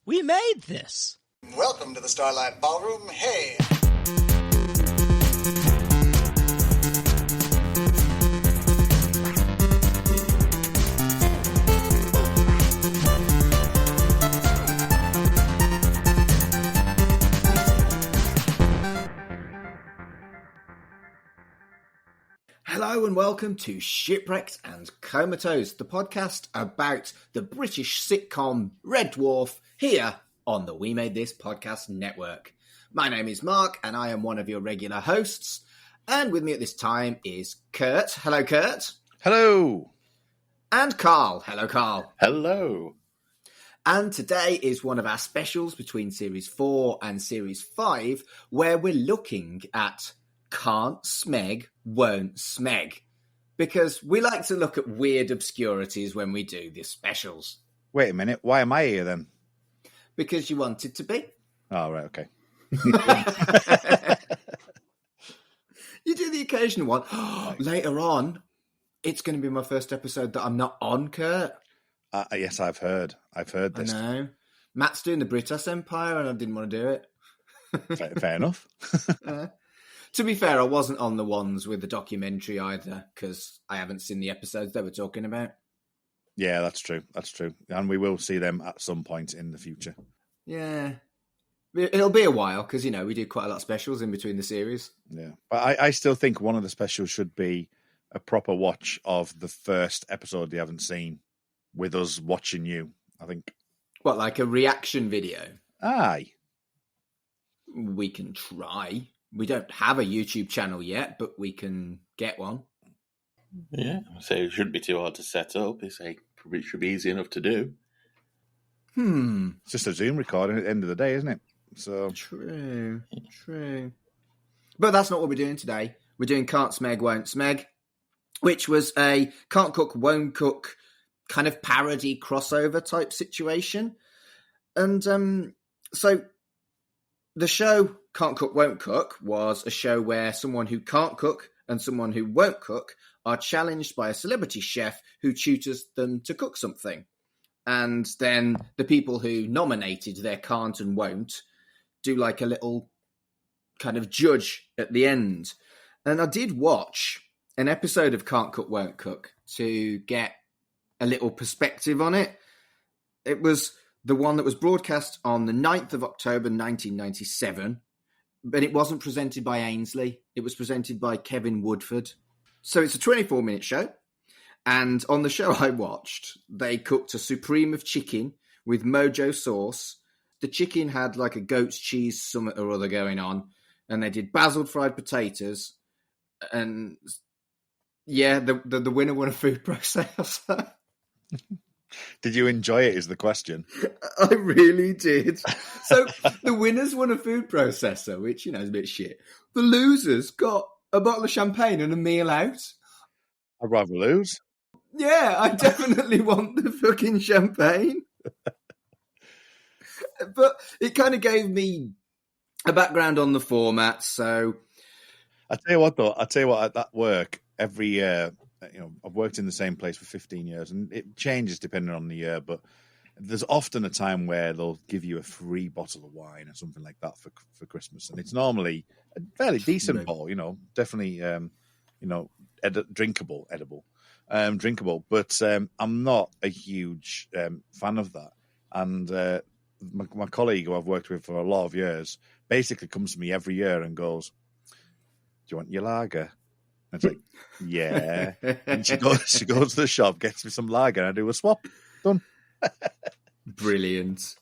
We made this. Welcome to the Starlight Ballroom. Hey! Hello and welcome to Shipwrecked and Comatose, the podcast about the British sitcom Red Dwarf, here on the We Made This podcast network. My name is Mark and I am one of your regular hosts, and with me at this time is Kurt. Hello, Kurt. Hello. And Carl. Hello, Carl. Hello. And today is one of our specials between Series 4 and Series 5, where we're looking at Can't Smeg, Won't Smeg, because we like to look at weird obscurities when we do these specials. Wait a minute, why am I here then? Because you wanted to be. Oh, right, okay. You do the occasional one. Later on, it's going to be my first episode that I'm not on, Kurt. Yes, I've heard this. I know. Matt's doing the British Empire and I didn't want to do it. Fair enough. To be fair, I wasn't on the ones with the documentary either, because I haven't seen the episodes they were talking about. Yeah, that's true. And we will see them at some point in the future. Yeah. It'll be a while, because, you know, we do quite a lot of specials in between the series. Yeah. But I still think one of the specials should be a proper watch of the first episode you haven't seen, with us watching you, I think. What, like a reaction video? Aye. We can try. We don't have a YouTube channel yet, but we can get one. Yeah, so it shouldn't be too hard to set up. It should be easy enough to do. It's just a Zoom recording at the end of the day, isn't it? So True. But that's not what we're doing today. We're doing Can't Smeg, Won't Smeg, which was a Can't Cook, Won't Cook kind of parody crossover type situation. And so the show Can't Cook, Won't Cook was a show where someone who can't cook and someone who won't cook are challenged by a celebrity chef who tutors them to cook something. And then the people who nominated their can't and won't do like a little kind of judge at the end. And I did watch an episode of Can't Cook, Won't Cook to get a little perspective on it. It was the one that was broadcast on the 9th of October, 1997. But it wasn't presented by Ainsley. It was presented by Kevin Woodford. So it's a 24-minute show. And on the show I watched, they cooked a supreme of chicken with mojo sauce. The chicken had like a goat's cheese something or other going on. And they did basil fried potatoes. And yeah, the winner won a food processor. did you enjoy it is the question. I really did. So the winners won a food processor, which, you know, is a bit shit. The losers got a bottle of champagne and a meal out. I'd rather lose. Yeah, I definitely want the fucking champagne. But it kind of gave me a background on the format, so... I tell you what, though, at that work, every year, you know, I've worked in the same place for 15 years, and it changes depending on the year, but there's often a time where they'll give you a free bottle of wine or something like that for Christmas, and it's normally a fairly decent bottle, you know, definitely, you know, drinkable, but I'm not a huge fan of that. And my colleague who I've worked with for a lot of years basically comes to me every year and goes, "Do you want your lager?" And it's like, yeah. And she goes to the shop, gets me some lager, and I do a swap. Done. Brilliant.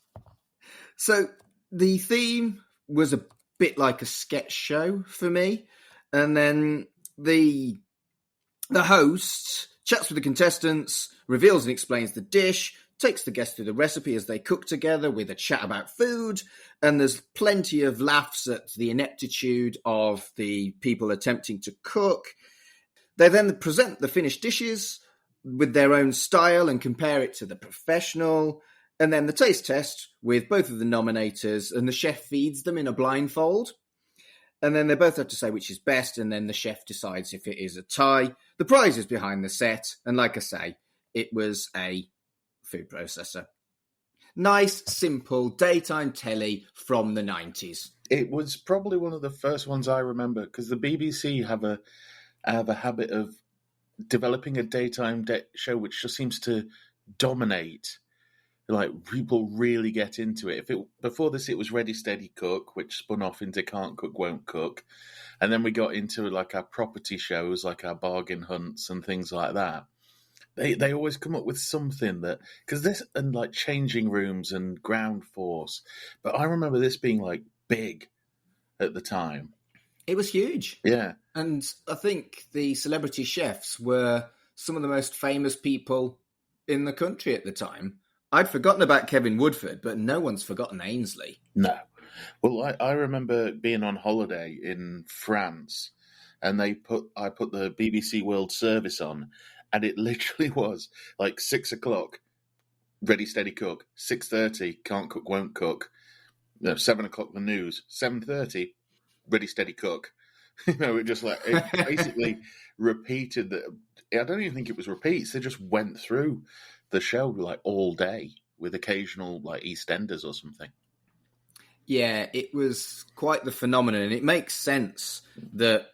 So the theme was a bit like a sketch show for me. And then the host chats with the contestants, reveals and explains the dish, takes the guests through the recipe as they cook together with a chat about food, and there's plenty of laughs at the ineptitude of the people attempting to cook. They then present the finished dishes with their own style and compare it to the professional, and then the taste test with both of the nominators, and the chef feeds them in a blindfold. And then they both have to say which is best, and then the chef decides if it is a tie. The prize is behind the set, and like I say, it was a food processor. Nice, simple, daytime telly from the 90s. It was probably one of the first ones I remember, because the BBC have a habit of developing a daytime show which just seems to dominate. Like, people really get into it. Before this, it was Ready Steady Cook, which spun off into Can't Cook Won't Cook, and then we got into like our property shows, like our bargain hunts and things like that. They always come up with something that, because this, and like Changing Rooms and Ground Force, but I remember this being like big at the time. It was huge. Yeah. And I think the celebrity chefs were some of the most famous people in the country at the time. I'd forgotten about Kevin Woodford, but no one's forgotten Ainsley. No. Well, I remember being on holiday in France, and I put the BBC World Service on, and it literally was like 6 o'clock, Ready Steady Cook, 6:30, Can't Cook Won't Cook, 7 o'clock the news, 7:30, Ready Steady Cook. It just like, it basically repeated that. I don't even think it was repeats. They just went through the show like all day with occasional like EastEnders or something. Yeah, it was quite the phenomenon, and it makes sense that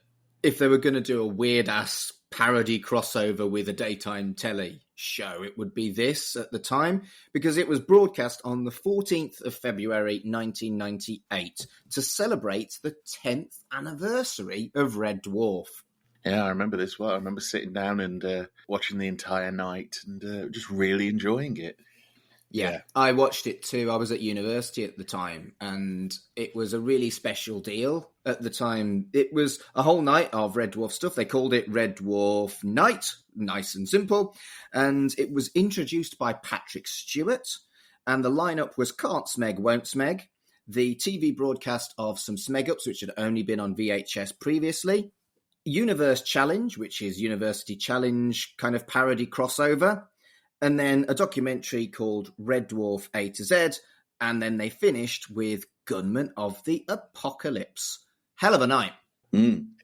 if they were going to do a weird-ass parody crossover with a daytime telly show, it would be this at the time, because it was broadcast on the 14th of February 1998 to celebrate the 10th anniversary of Red Dwarf. Yeah, I remember this well. I remember sitting down and watching the entire night and just really enjoying it. Yeah, I watched it too. I was at university at the time, and it was a really special deal at the time. It was a whole night of Red Dwarf stuff. They called it Red Dwarf Night, nice and simple. And it was introduced by Patrick Stewart, and the lineup was Can't Smeg Won't Smeg, the TV broadcast of some Smeg Ups, which had only been on VHS previously, Universe Challenge, which is University Challenge kind of parody crossover, and then a documentary called Red Dwarf A to Z, and then they finished with Gunman of the Apocalypse. Hell of a night.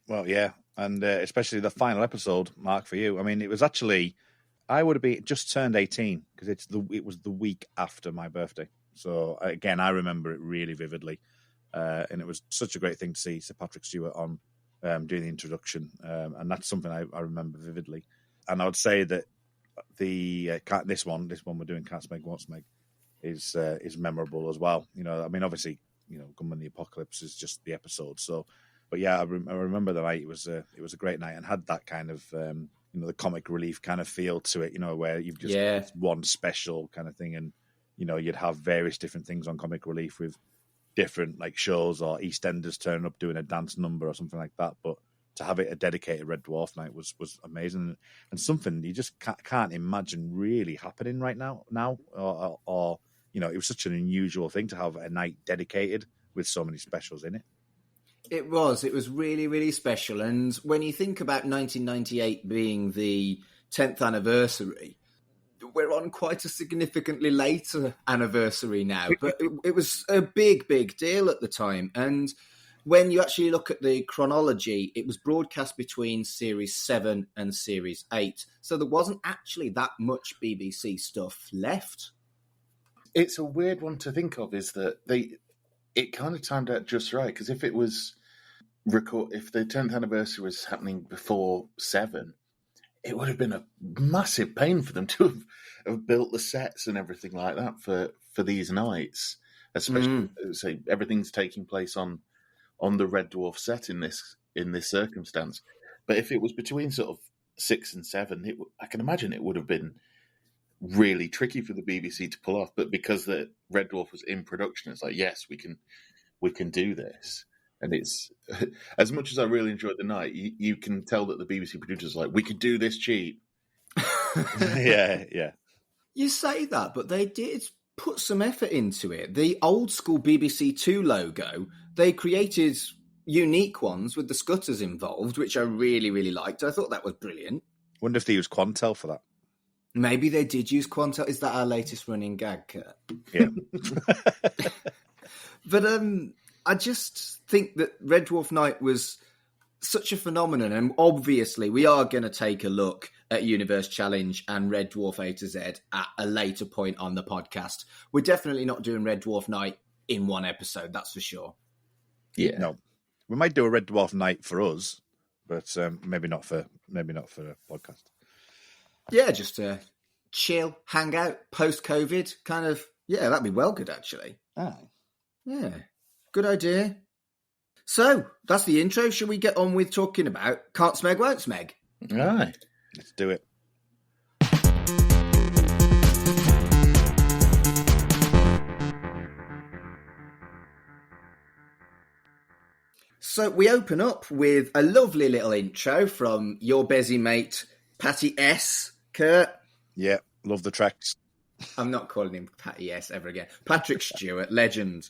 Well, yeah, and especially the final episode, Mark, for you. I mean, it was actually, I would have been just turned 18 because it was the week after my birthday. So again, I remember it really vividly, and it was such a great thing to see Sir Patrick Stewart on doing the introduction, and that's something I remember vividly. And I would say that this one we're doing, Can't Smeg Won't Smeg, is memorable as well. I mean, obviously, Gunman the Apocalypse is just the episode. So, but yeah, I remember the night. It was a great night and had that kind of the comic relief kind of feel to it. Where you've just got one special kind of thing, and you'd have various different things on comic relief with different like shows or EastEnders turning up doing a dance number or something like that. But to have it a dedicated Red Dwarf night was amazing, and something you just can't imagine really happening right now. Or it was such an unusual thing to have a night dedicated with so many specials in it. It was really, really special. And when you think about 1998 being the 10th anniversary, we're on quite a significantly later anniversary now. But it was a big, big deal at the time. And when you actually look at the chronology, it was broadcast between Series 7 and Series 8. So there wasn't actually that much BBC stuff left. It's a weird one to think of, is that it kind of timed out just right, because if it was if the 10th anniversary was happening before 7, it would have been a massive pain for them to have built the sets and everything like that for these nights, especially say everything's taking place on the Red Dwarf set in this circumstance. But if it was between sort of 6 and 7, I can imagine it would have been really tricky for the BBC to pull off. But because the Red Dwarf was in production, it's like, yes, we can do this. And it's, as much as I really enjoyed the night, you can tell that the BBC producers are like, we could do this cheap. Yeah. You say that, but they did put some effort into it. The old school BBC Two logo, they created unique ones with the scutters involved, which I really, really liked. I thought that was brilliant. Wonder if they used Quantel for that. Maybe they did use Quantel. Is that our latest running gag, Kurt? Yeah. But I just think that Red Dwarf Night was such a phenomenon, and obviously we are going to take a look at Universe Challenge and Red Dwarf A to Z at a later point on the podcast. We're definitely not doing Red Dwarf Night in one episode, that's for sure. Yeah. No, we might do a Red Dwarf Night for us, but maybe not for a podcast. Yeah, just to chill, hang out, post-COVID, kind of. Yeah, that'd be well good, actually. Ah. Yeah, good idea. So, that's the intro. Shall we get on with talking about Can't Smeg, Won't Smeg? Aye. Let's do it. So, we open up with a lovely little intro from your busy mate, Patty S. Kurt. Yeah, love the tracks. I'm not calling him Patty S. ever again. Patrick Stewart, legend.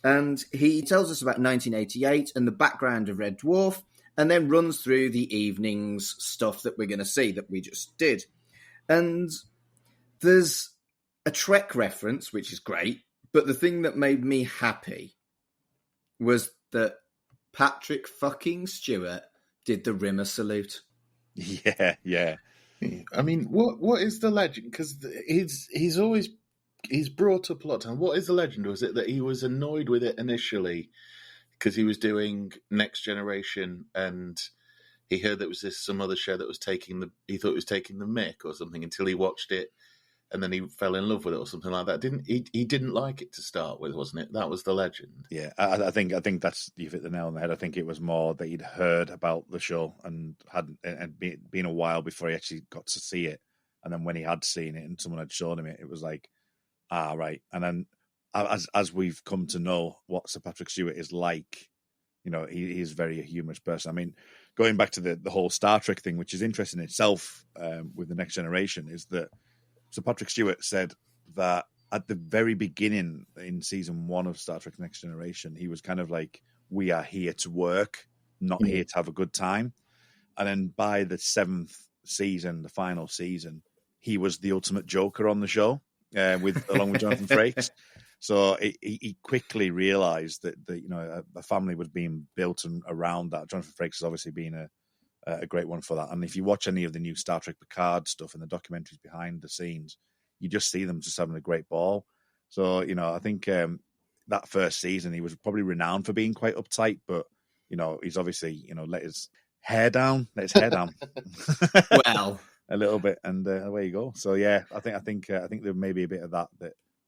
And he tells us about 1988 and the background of Red Dwarf, and then runs through the evening's stuff that we're going to see that we just did. And there's a Trek reference, which is great, but the thing that made me happy was that Patrick fucking Stewart did the Rimmer salute. Yeah. I mean, what is the legend? Because he's brought up a lot of time. What is the legend? Was it that he was annoyed with it initially because he was doing Next Generation and he heard there was some other show that was he thought it was taking the mick or something until he watched it and then he fell in love with it or something like that. He didn't like it to start with, wasn't it? That was the legend. Yeah, I think that's, you've hit the nail on the head. I think it was more that he'd heard about the show and been a while before he actually got to see it. And then when he had seen it and someone had shown him it, it was like, right. And then as we've come to know what Sir Patrick Stewart is like, you know, he's very a humorous person. I mean, going back to the whole Star Trek thing, which is interesting in itself with the Next Generation, is that Sir Patrick Stewart said that at the very beginning in season 1 of Star Trek Next Generation, he was kind of like, we are here to work, not here to have a good time. And then by the 7th season, the final season, he was the ultimate joker on the show, along with Jonathan Frakes. So he quickly realised that you know, a family was being built around that. Jonathan Frakes has obviously been a great one for that. And if you watch any of the new Star Trek Picard stuff and the documentaries behind the scenes, you just see them just having a great ball. So, you know, I think that first season, he was probably renowned for being quite uptight, but, you know, he's obviously, you know, let his hair down. Well, a little bit, and away you go. So, yeah, I think there may be a bit of that.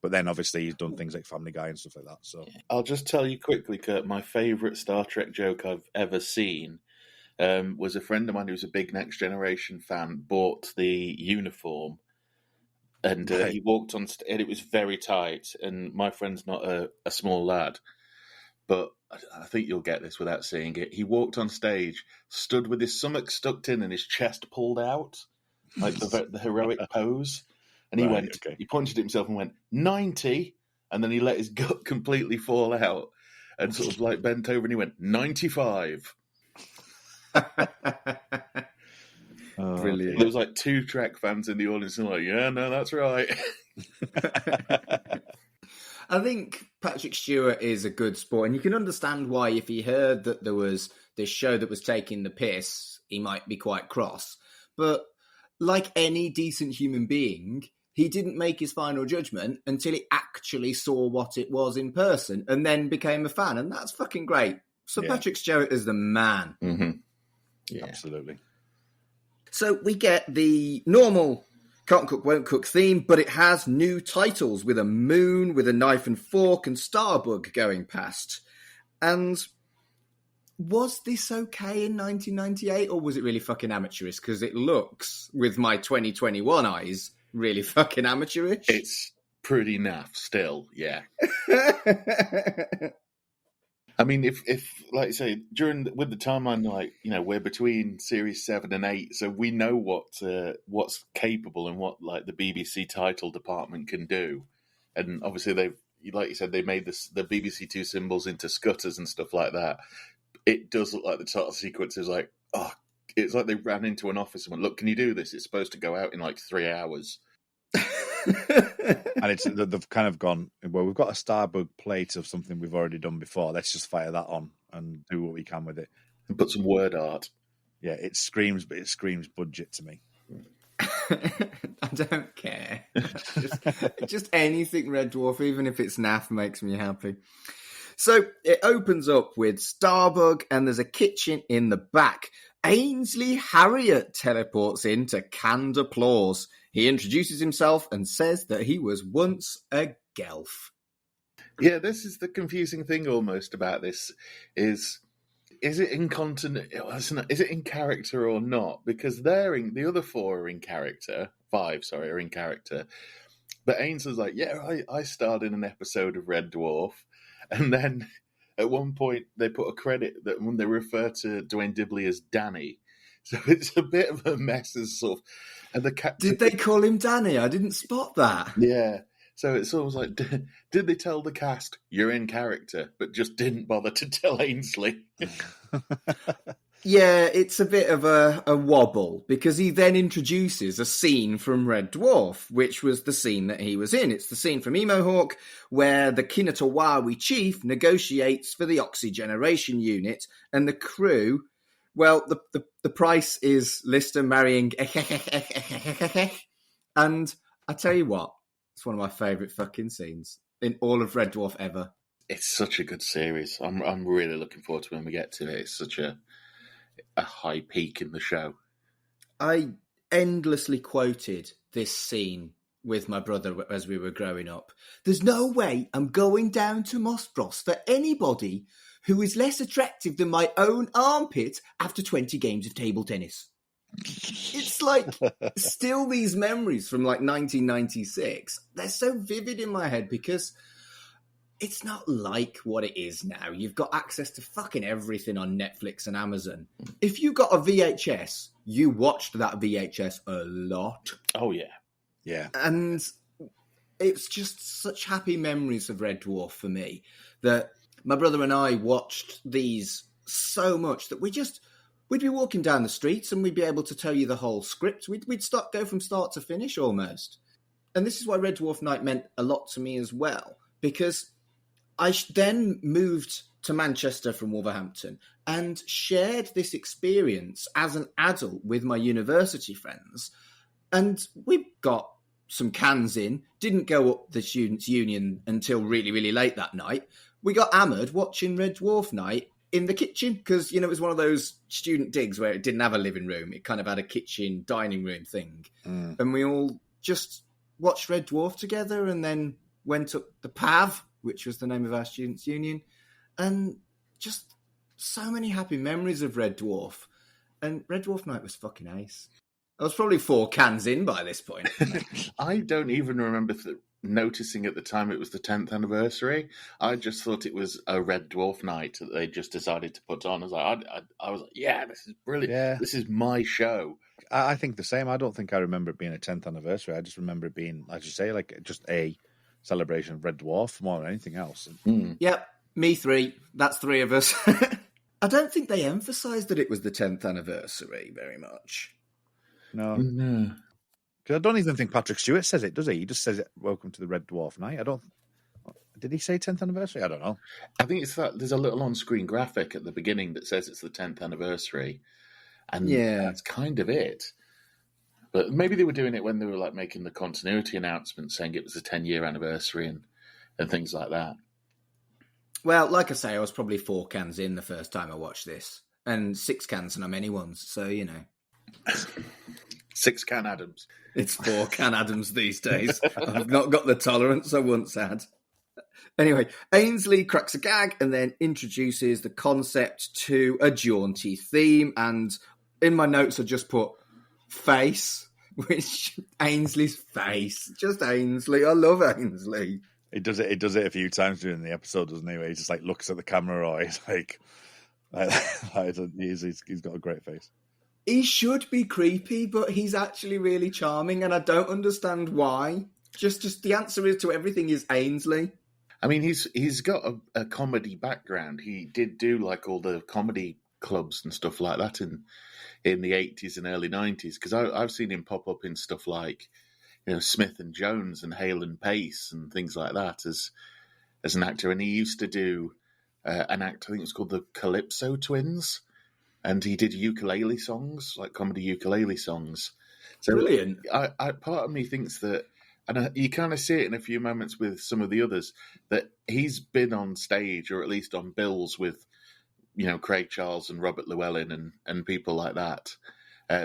But then, obviously, he's done things like Family Guy and stuff like that. So I'll just tell you quickly, Kurt, my favourite Star Trek joke I've ever seen was a friend of mine who's a big Next Generation fan bought the uniform and he walked on and it was very tight, and my friend's not a small lad, but I think you'll get this without seeing it. He walked on stage, stood with his stomach stuck in and his chest pulled out, like the heroic pose, and he he pointed at himself and went 90, and then he let his gut completely fall out and sort of like bent over and he went 95. Brilliant. There was like 2 Trek fans in the audience and like, yeah, no, that's right. I think Patrick Stewart is a good sport, and you can understand why if he heard that there was this show that was taking the piss, he might be quite cross. But like any decent human being, he didn't make his final judgment until he actually saw what it was in person and then became a fan, and that's fucking great. So Patrick Stewart is the man. Mm-hmm. Yeah. Absolutely. So we get the normal Can't Cook, Won't Cook theme, but it has new titles with a moon, with a knife and fork, and Starbug going past. And was this okay in 1998, or was it really fucking amateurish? Because it looks, with my 2021 eyes, really fucking amateurish. It's pretty naff still, yeah. I mean, if like you say, with the timeline, like, you know, we're between series 7 and 8, so we know what's capable and what like the BBC title department can do, and obviously they've, like you said, they made the BBC Two symbols into scutters and stuff like that. It does look like the title sequence is like, it's like they ran into an office and went, "Look, can you do this? It's supposed to go out in like 3 hours." And they've kind of gone, well, we've got a Starbug plate of something we've already done before. Let's just fire that on and do what we can with it. And put some word art. Yeah, it screams budget to me. I don't care. just anything Red Dwarf, even if it's naff, makes me happy. So it opens up with Starbug, and there's a kitchen in the back. Ainsley Harriott teleports in to canned applause. He introduces himself and says that he was once a Gelf. Yeah, this is the confusing thing almost about this. Is it in is it in character or not? Because the other four are in character. 5, sorry, are in character. But Ainsley's like, yeah, I starred in an episode of Red Dwarf. And then at one point they put a credit that when they refer to Dwayne Dibley as Danny. So it's a bit of a mess as sort of. And the cat. Did they call him Danny? I didn't spot that. Yeah. So it's almost like, did they tell the cast, you're in character, but just didn't bother to tell Ainsley? Yeah, it's a bit of a wobble, because he then introduces a scene from Red Dwarf, which was the scene that he was in. It's the scene from Emohawk, where the Kinatawawi chief negotiates for the oxygeneration unit, and the crew, well, the price is Lister marrying and I tell you what, it's one of my favourite fucking scenes in all of Red Dwarf ever. It's such a good series. I'm really looking forward to when we get to it. It's such a high peak in the show. I endlessly quoted this scene with my brother as we were growing up. There's no way I'm going down to Mossbros for anybody who is less attractive than my own armpit after 20 games of table tennis. It's like still these memories from like 1996. They're so vivid in my head because it's not like what it is now. You've got access to fucking everything on Netflix and Amazon. If you got a VHS, you watched that VHS a lot. Oh, yeah. Yeah. And it's just such happy memories of Red Dwarf for me that my brother and I watched these so much that we'd be walking down the streets and we'd be able to tell you the whole script. We'd go from start to finish almost. And this is why Red Dwarf Night meant a lot to me as well, because I then moved to Manchester from Wolverhampton and shared this experience as an adult with my university friends. And we got some cans in, didn't go up the Students' Union until really, really late that night. We got hammered watching Red Dwarf Night in the kitchen because, you know, it was one of those student digs where it didn't have a living room. It kind of had a kitchen dining room thing. Mm. And we all just watched Red Dwarf together and then went up the PAV, which was the name of our Students' Union, and just so many happy memories of Red Dwarf. And Red Dwarf Night was fucking ace. I was probably 4 cans in by this point. I don't even remember noticing at the time it was the 10th anniversary. I just thought it was a Red Dwarf Night that they just decided to put on. I was like, yeah, this is brilliant. Yeah. This is my show. I think the same. I don't think I remember it being a 10th anniversary. I just remember it being, as you say, like just a celebration of Red Dwarf more than anything else. Yep, me 3. That's 3 of us. I don't think they emphasised that it was the 10th anniversary very much. No. No. Because I don't even think Patrick Stewart says it, does he? He just says it, welcome to the Red Dwarf Night. Did he say 10th anniversary? I don't know. I think it's that there's a little on-screen graphic at the beginning that says it's the 10th anniversary. And that's kind of it. But maybe they were doing it when they were like making the continuity announcement saying it was the 10-year anniversary and things like that. Well, like I say, I was probably 4 cans in the first time I watched this. And 6 cans and I'm anyone's, so, you know. 6 can Adams. It's 4 can Adams these days. I've not got the tolerance I once had. Anyway, Ainsley cracks a gag and then introduces the concept to a jaunty theme. And in my notes, I just put face, which Ainsley's face. Just Ainsley. I love Ainsley. He does it a few times during the episode, doesn't he? Where he just like looks at the camera or he's like he's got a great face. He should be creepy, but he's actually really charming, and I don't understand why. Just the answer is to everything is Ainsley. I mean, he's got a comedy background. He did do like all the comedy clubs and stuff like that in the 80s and early 90s. Because I've seen him pop up in stuff like, you know, Smith and Jones and Hale and Pace and things like that as an actor. And he used to do an act, I think it was called the Calypso Twins, and he did ukulele songs, like comedy ukulele songs. So Brilliant. I part of me thinks that, and you kind of see it in a few moments with some of the others, that he's been on stage or at least on bills with, Craig Charles and Robert Llewellyn and people like that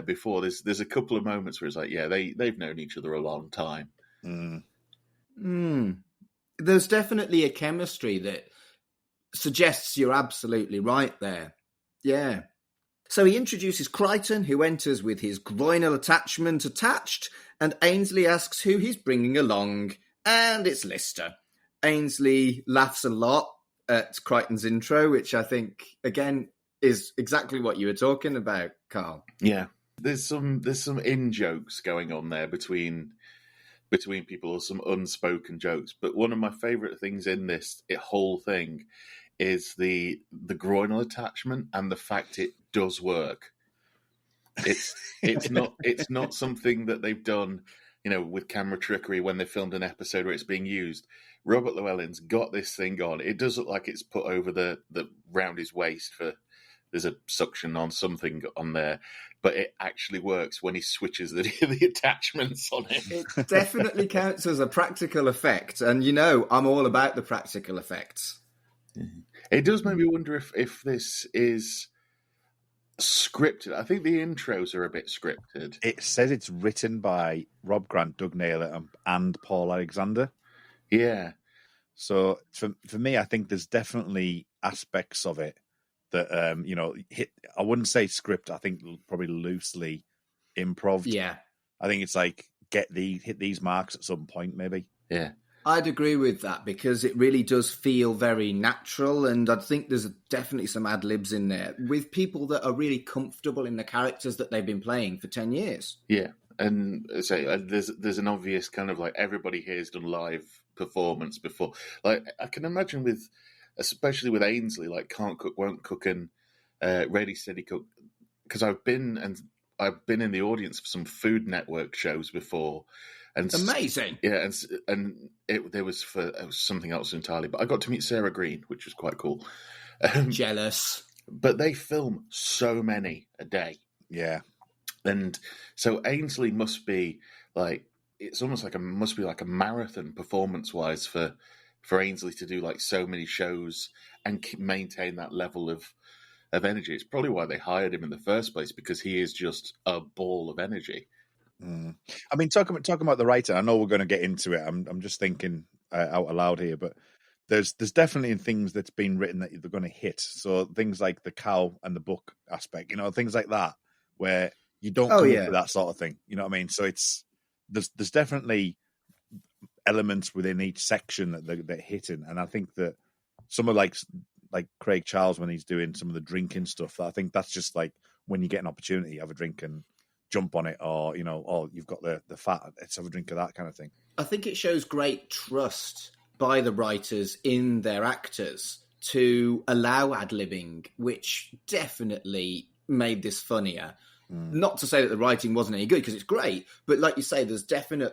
before. There's a couple of moments where it's like, yeah, they've known each other a long time. There's definitely a chemistry that suggests you're absolutely right there. Yeah. So he introduces Crichton, who enters with his groinal attachment attached, and Ainsley asks who he's bringing along, and it's Lister. Ainsley laughs a lot at Crichton's intro, which I think, again, is exactly what you were talking about, Carl. Yeah. There's some in-jokes going on there between people, or some unspoken jokes. But one of my favourite things in this whole thing is the groinal attachment and the fact it does work. It's not something that they've done, with camera trickery when they filmed an episode where it's being used. Robert Llewellyn's got this thing on. It does look like it's put over the round his waist there's a suction on something on there, but it actually works when he switches the attachments on it. It definitely counts as a practical effect, and I'm all about the practical effects. It does make me wonder if this is scripted. I think the intros are a bit scripted. It says it's written by Rob Grant, Doug Naylor, and Paul Alexander. Yeah. So for me, I think there's definitely aspects of it that I wouldn't say script. I think probably loosely improv. Yeah. I think it's like hit these marks at some point, maybe. Yeah. I'd agree with that because it really does feel very natural, and I think there's definitely some ad-libs in there with people that are really comfortable in the characters that they've been playing for 10 years. Yeah, and there's an obvious kind of like everybody here has done live performance before. Like I can imagine especially with Ainsley, like Can't Cook, Won't Cook, and Ready, Steady, Cook, because I've been in the audience for some Food Network shows before. And amazing. Yeah, and it was something else entirely. But I got to meet Sarah Green, which was quite cool. Jealous. But they film so many a day. Yeah. And so Ainsley must be like, it's almost like must be like a marathon performance-wise for Ainsley to do like so many shows and maintain that level of energy. It's probably why they hired him in the first place, because he is just a ball of energy. I mean, talking about the writer, I know we're going to get into it. I'm just thinking out aloud here, but there's definitely things that's been written that they're going to hit. So things like the cow and the book aspect, things like that, where you don't come up with that sort of thing. You know what I mean? So there's definitely elements within each section that they're hitting, and I think that some of like Craig Charles when he's doing some of the drinking stuff, I think that's just like when you get an opportunity, have a drink and jump on it, or you've got the fat, let's have a drink of that kind of thing. I think it shows great trust by the writers in their actors to allow ad-libbing, which definitely made this funnier. Not to say that the writing wasn't any good, because it's great, but like you say, there's definite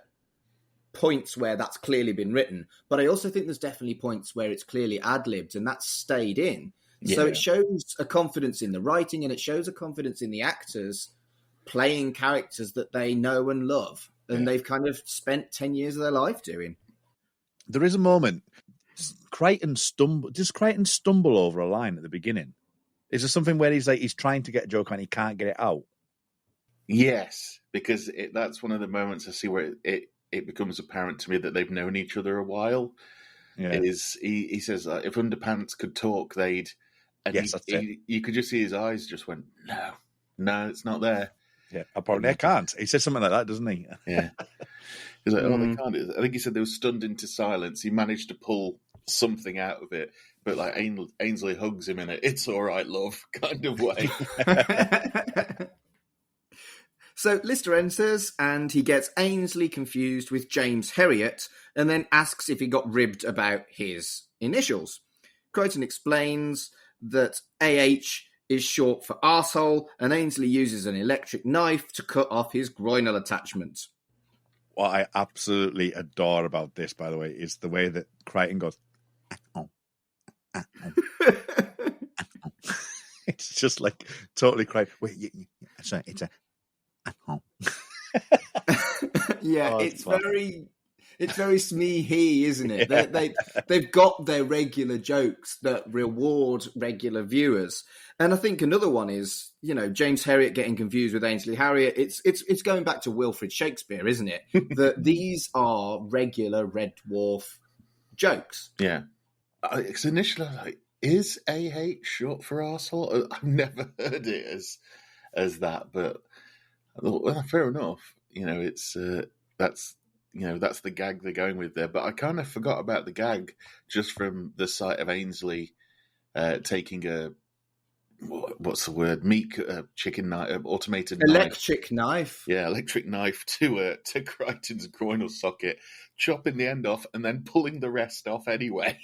points where that's clearly been written, but I also think there's definitely points where it's clearly ad-libbed, and that's stayed in. Yeah. So it shows a confidence in the writing, and it shows a confidence in the actors playing characters that they know and love, and they've kind of spent 10 years of their life doing. There is a moment. Does Crichton stumble over a line at the beginning? Is there something where he's trying to get a joke and he can't get it out? Yes, because that's one of the moments I see where it becomes apparent to me that they've known each other a while. Yeah. He says if underpants could talk, they'd... And yes, that's it. You could just see his eyes just went, no, it's not there. Yeah, apparently I can't. He says something like that, doesn't he? Yeah. He's like, they can't. I think he said they were stunned into silence. He managed to pull something out of it, but like Ainsley hugs him in a "it's all right, love" kind of way. So Lister enters, and he gets Ainsley confused with James Herriot, and then asks if he got ribbed about his initials. Crichton explains that AH is short for arsehole, and Ainsley uses an electric knife to cut off his groinal attachment. What I absolutely adore about this, by the way, is the way that Crichton goes, it's just like totally crying. Wait, sorry, it's a. Yeah, Oh, it's fun. very Smee-He, isn't it? Yeah. They've got their regular jokes that reward regular viewers. And I think another one is, James Herriot getting confused with Ainsley Harriott. It's going back to Wilfrid Shakespeare, isn't it? That these are regular Red Dwarf jokes. Yeah. Because initially I was like, is AH short for arsehole? I've never heard it as that, but I thought, well, fair enough. It's that's that's the gag they're going with there. But I kind of forgot about the gag just from the sight of Ainsley taking what's the word? Meat chicken knife, automated Electric knife. Yeah, electric knife to Crichton's groinal socket, chopping the end off, and then pulling the rest off anyway.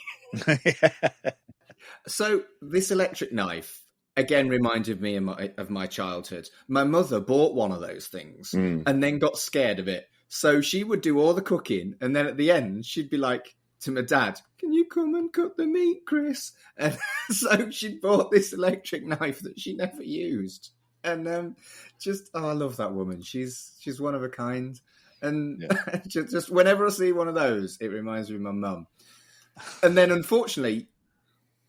So this electric knife again reminded me of my childhood. My mother bought one of those things and then got scared of it. So she would do all the cooking, and then at the end she'd be like to my dad, "Can you come and cook the meat, Chris?" And so she'd bought this electric knife that she never used. And I love that woman. She's one of a kind. And just whenever I see one of those, it reminds me of my mum. And then unfortunately,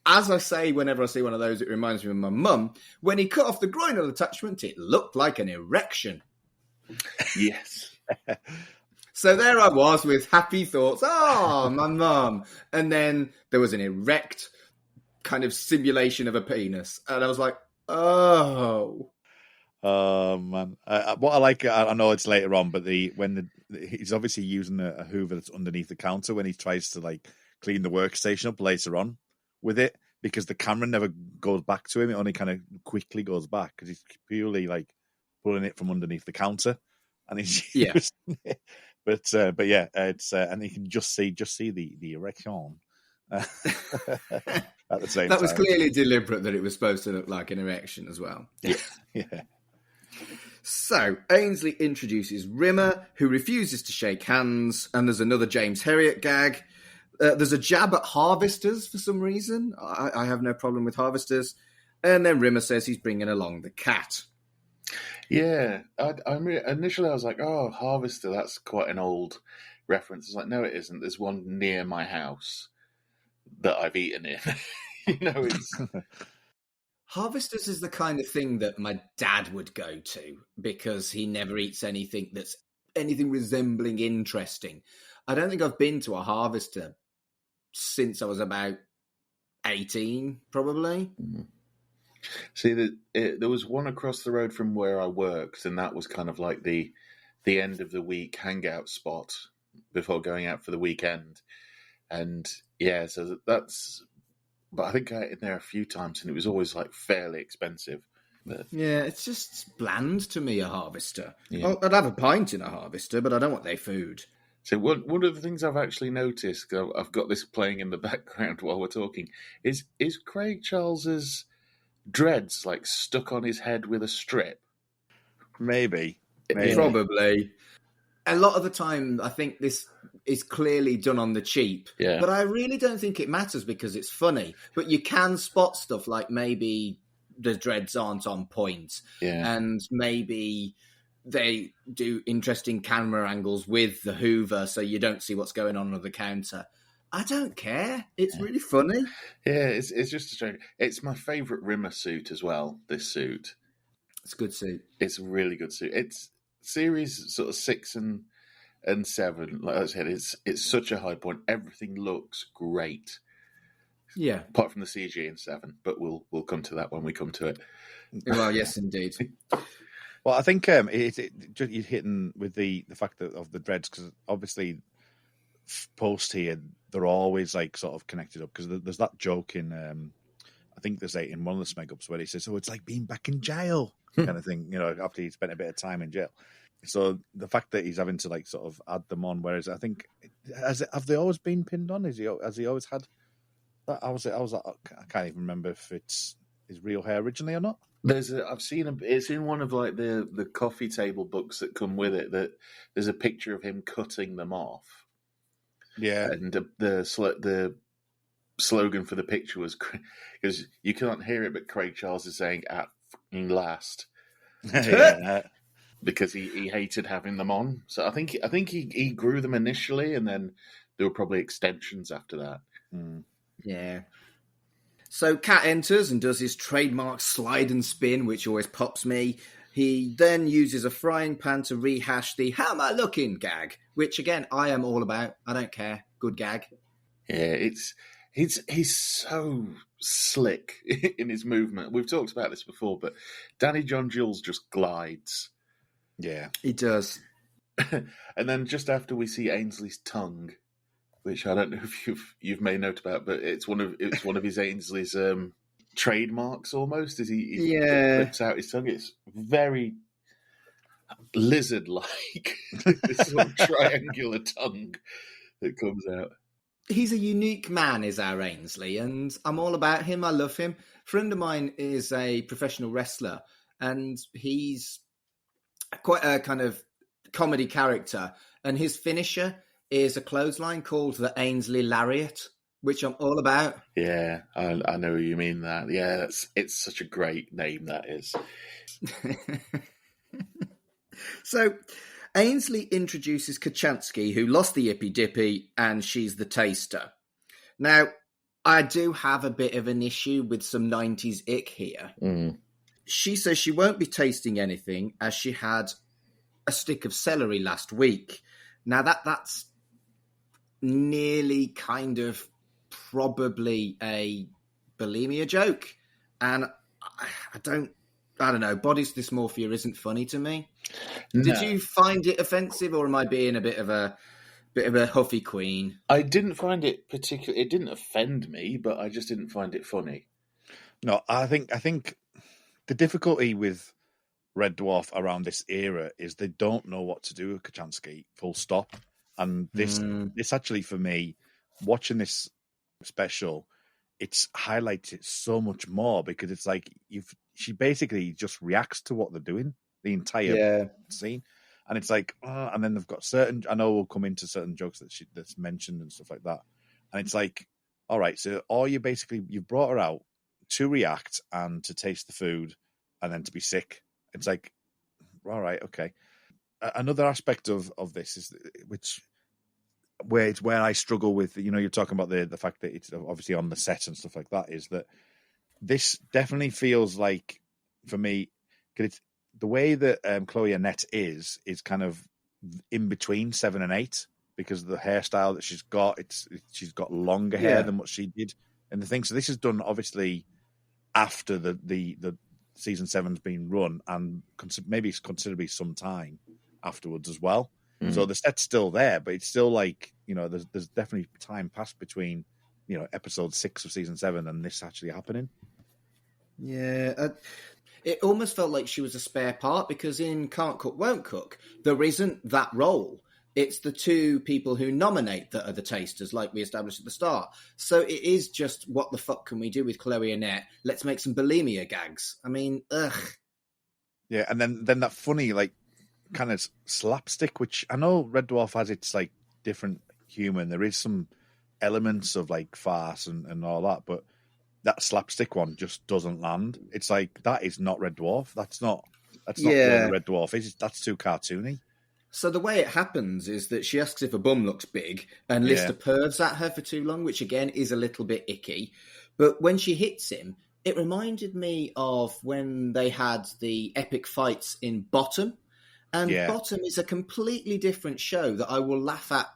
as I say, whenever I see one of those, it reminds me of my mum. When he cut off the groinal attachment, it looked like an erection. Yes. So there I was with happy thoughts. Oh, my mum. And then there was an erect kind of simulation of a penis. And I was like, oh. Oh, man. What I like, I know it's later on, but he's obviously using a Hoover that's underneath the counter when he tries to like clean the workstation up later on with it, because the camera never goes back to him. It only kind of quickly goes back because he's purely like pulling it from underneath the counter, and he's using it. But yeah, it's and you can just see the erection at the same time. That was clearly deliberate that it was supposed to look like an erection as well. Yeah. So Ainsley introduces Rimmer, who refuses to shake hands, and there's another James Herriot gag. There's a jab at harvesters for some reason. I have no problem with harvesters. And then Rimmer says he's bringing along the cat. Yeah. Initially I was like, oh, harvester, that's quite an old reference. It's like, no, it isn't. There's one near my house that I've eaten in. It's... Harvesters is the kind of thing that my dad would go to because he never eats anything that's anything resembling interesting. I don't think I've been to a harvester since I was about 18, probably. Mm-hmm. See, there was one across the road from where I worked, and that was kind of like the end of the week hangout spot before going out for the weekend. And yeah, so that's... But I think I ate in there a few times, and it was always like fairly expensive. But... Yeah, it's just bland to me, a harvester. Yeah. I'd have a pint in a harvester, but I don't want their food. So one of the things I've actually noticed, I've got this playing in the background while we're talking, is Craig Charles's dreads like stuck on his head with a strip? Maybe. Probably. A lot of the time, I think this is clearly done on the cheap. Yeah. But I really don't think it matters because it's funny. But you can spot stuff like maybe the dreads aren't on point. Yeah. And maybe they do interesting camera angles with the Hoover so you don't see what's going on the counter. I don't care. It's really funny. Yeah, it's just a strange... It's my favourite Rimmer suit as well, this suit. It's a good suit. It's a really good suit. It's series sort of 6 and 7. Like I said, it's such a high point. Everything looks great. Yeah. Apart from the CG in 7, but we'll come to that when we come to it. Well, yes, indeed. Well, I think you're hitting with the fact of the dreads, because obviously post here they're always like sort of connected up, because there's that joke in I think there's in one of the Smeg ups where he says, "Oh, it's like being back in jail," kind of thing. After he spent a bit of time in jail. So the fact that he's having to like sort of add them on, whereas I think have they always been pinned on? Has he always had that? I can't even remember if it's his real hair originally or not. I've seen it's in one of like the coffee table books that come with it, that there's a picture of him cutting them off. Yeah, and the slogan for the picture was, because you can't hear it, but Craig Charles is saying "at f***ing last" Yeah. because he hated having them on. So I think he grew them initially, and then there were probably extensions after that. Yeah. So Cat enters and does his trademark slide and spin, which always pops me. He then uses a frying pan to rehash the "how am I looking" gag, which again I am all about. I don't care. Good gag. Yeah, he's so slick in his movement. We've talked about this before, but Danny John Jules just glides. Yeah. He does. And then just after we see Ainsley's tongue, which I don't know if you've made note about, but it's one of his Ainsley's trademarks almost. Is he flips out his tongue? It's very lizard-like. This sort of triangular tongue that comes out. He's a unique man, is our Ainsley, and I'm all about him. I love him. A friend of mine is a professional wrestler, and he's quite a kind of comedy character, and his finisher is a clothesline called the Ainsley Lariat, which I'm all about. Yeah, I know you mean that. Yeah, it's such a great name, that is. So Ainsley introduces Kachansky, who lost the Yippy Dippy, and she's the taster. Now, I do have a bit of an issue with some 90s ick here. She says she won't be tasting anything as she had a stick of celery last week. Now, that's nearly kind of probably a bulimia joke. And I don't know. Body dysmorphia isn't funny to me. No. Did you find it offensive, or am I being a bit of a huffy queen? I didn't find it particularly. It didn't offend me, but I just didn't find it funny. No, I think the difficulty with Red Dwarf around this era is they don't know what to do with Kachansky, full stop. And this actually, for me, watching this special, it's highlighted so much more because it's like she basically just reacts to what they're doing the entire scene, and it's like, and then they've got certain. I know we'll come into certain jokes that's mentioned and stuff like that, and it's like, all right, so you've brought her out to react and to taste the food, and then to be sick. It's like, all right, okay. Another aspect of this is where I struggle with, you're talking about the fact that it's obviously on the set and stuff like that, is that this definitely feels like, for me, because it's the way that Chloe Annette is kind of in between 7 and 8 because of the hairstyle that she's got. She's got longer hair than what she did in the thing. So this is done obviously after the season 7's been run, and maybe considerably some time afterwards as well. So the set's still there, but it's still like, there's definitely time passed between, episode 6 of season 7 and this actually happening. Yeah. It almost felt like she was a spare part, because in Can't Cook, Won't Cook, there isn't that role. It's the two people who nominate that are the tasters, like we established at the start. So it is just, what the fuck can we do with Chloe Annette? Let's make some bulimia gags. I mean, ugh. Yeah, and then that funny, like, kind of slapstick, which I know Red Dwarf has its, like, different humour, and there is some elements of, like, farce and all that, but that slapstick one just doesn't land. It's like, that is not Red Dwarf. That's not what Red Dwarf is. That's too cartoony. So the way it happens is that she asks if her bum looks big, and Lister pervs at her for too long, which again is a little bit icky. But when she hits him, it reminded me of when they had the epic fights in Bottom. And Bottom is a completely different show that I will laugh at.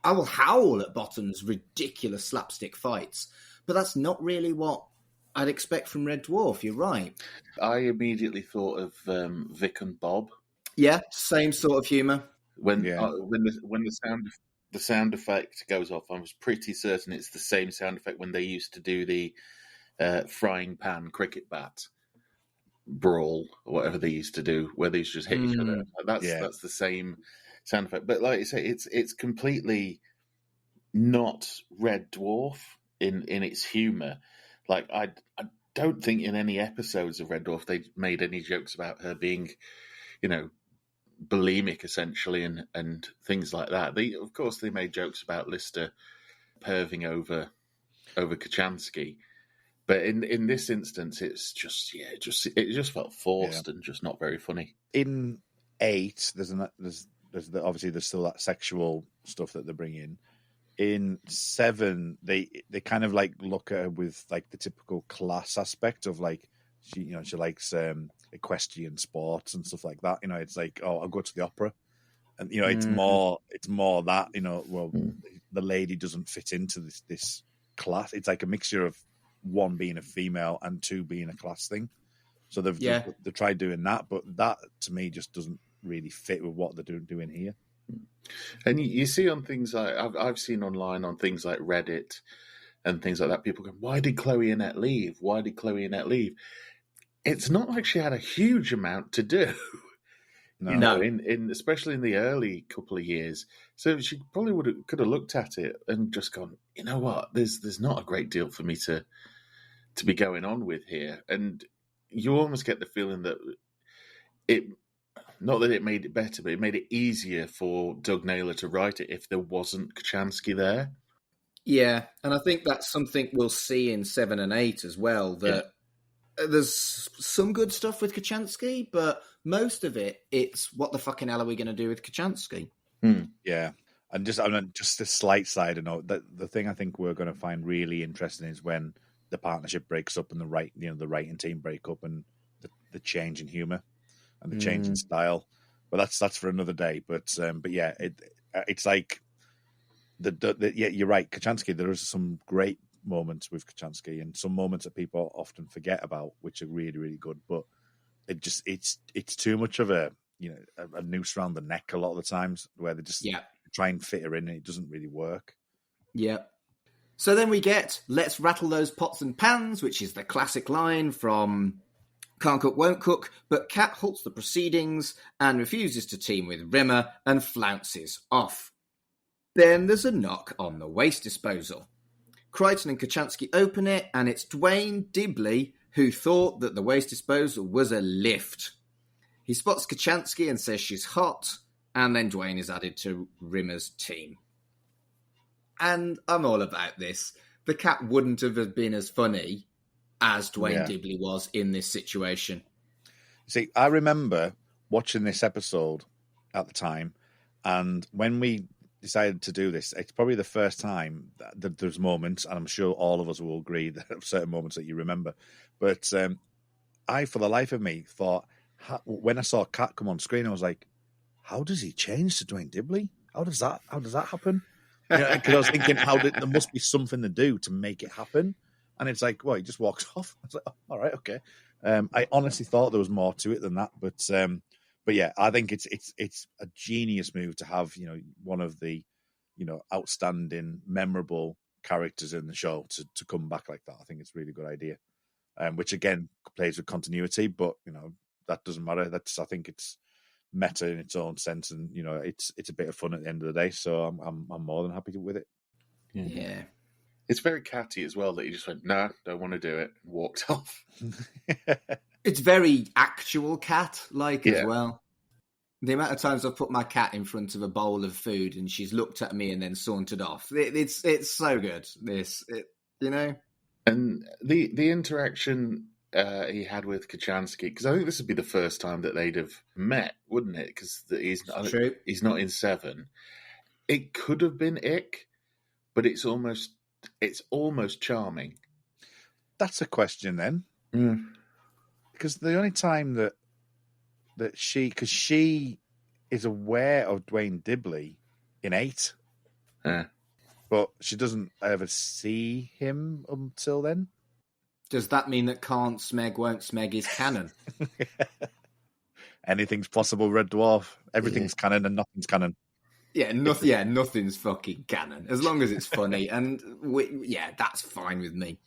I will howl at Bottom's ridiculous slapstick fights. But that's not really what I'd expect from Red Dwarf. You're right. I immediately thought of Vic and Bob. Yeah, same sort of humour. When the sound effect goes off, I was pretty certain it's the same sound effect when they used to do the frying pan cricket bat brawl or whatever they used to do, where they used to just hit each other. That's the same sound effect. But like you say, it's completely not Red Dwarf in its humour. Like I don't think in any episodes of Red Dwarf they made any jokes about her being, bulimic essentially and things like that. Of course they made jokes about Lister perving over over Kachansky. But in this instance, it's just it just felt forced and just not very funny. In 8, obviously there's still that sexual stuff that they bring in. In 7, they kind of like look at her with like the typical class aspect of like she likes equestrian sports and stuff like that. It's like, oh, I'll go to the opera, and it's more that the lady doesn't fit into this class. It's like a mixture of 1 being a female and 2 being a class thing. So they've tried doing that, but that to me just doesn't really fit with what they're doing here. And you see on things like I've seen online on things like Reddit and things like that, people go, "Why did Chloe Annette leave? Why did Chloe Annette leave?" It's not like she had a huge amount to do. No. In especially in the early couple of years. So she probably could have looked at it and just gone, you know what, there's not a great deal for me to be going on with here. And you almost get the feeling that it, not that it made it better, but it made it easier for Doug Naylor to write it if there wasn't Kachansky there. Yeah, and I think that's something we'll see in 7 and 8 as well, that there's some good stuff with Kachansky, but most of it's what the fucking hell are we going to do with Kachansky? Yeah. And just a slight side note, the thing I think we're going to find really interesting is when the partnership breaks up and the writing team break up, and the change in humor and the change in style. But that's for another day. But yeah, it's like you're right. Kachansky, there is some great moments with Kachansky and some moments that people often forget about, which are really, really good. But it's too much of a noose around the neck a lot of the times, where they just try and fit her in and it doesn't really work. Yeah. So then we get "Let's rattle those pots and pans," which is the classic line from Can't Cook, Won't Cook, but Kat halts the proceedings and refuses to team with Rimmer and flounces off. Then there's a knock on the waste disposal. Crichton and Kachansky open it, and it's Dwayne Dibley who thought that the waste disposal was a lift. He spots Kachansky and says she's hot, and then Dwayne is added to Rimmer's team. And I'm all about this. The cat wouldn't have been as funny as Dwayne Dibley was in this situation. See, I remember watching this episode at the time, and when we decided to do this, it's probably the first time that there's moments, and I'm sure all of us will agree that there are certain moments that you remember. But I, for the life of me, thought, when I saw Cat come on screen, I was like, how does he change to Dwayne Dibley? How does that happen? Because I was thinking, there must be something to do to make it happen. And it's like, well, he just walks off. I was like, oh, all right, okay. I honestly thought there was more to it than that, but yeah, I think it's a genius move to have one of the outstanding, memorable characters in the show to come back like that. I think it's a really good idea, which again plays with continuity, but that doesn't matter. I think it's meta in its own sense, and it's a bit of fun at the end of the day. So I'm more than happy with it. Yeah. It's very catty as well that he just went, "No, don't want to do it," and walked off. It's very actual cat-like as well. The amount of times I've put my cat in front of a bowl of food and she's looked at me and then sauntered off. It's so good. And the interaction he had with Kachansky, because I think this would be the first time that they'd have met, wouldn't it? Because he's not in 7. It could have been ick, but it's almost charming. That's a question then. Because the only time that because she is aware of Dwayne Dibley in 8, but she doesn't ever see him until then. Does that mean that Can't Smeg, Won't Smeg is canon? Anything's possible, Red Dwarf. Everything's canon and nothing's canon. Yeah, nothing's fucking canon. As long as it's funny. And that's fine with me.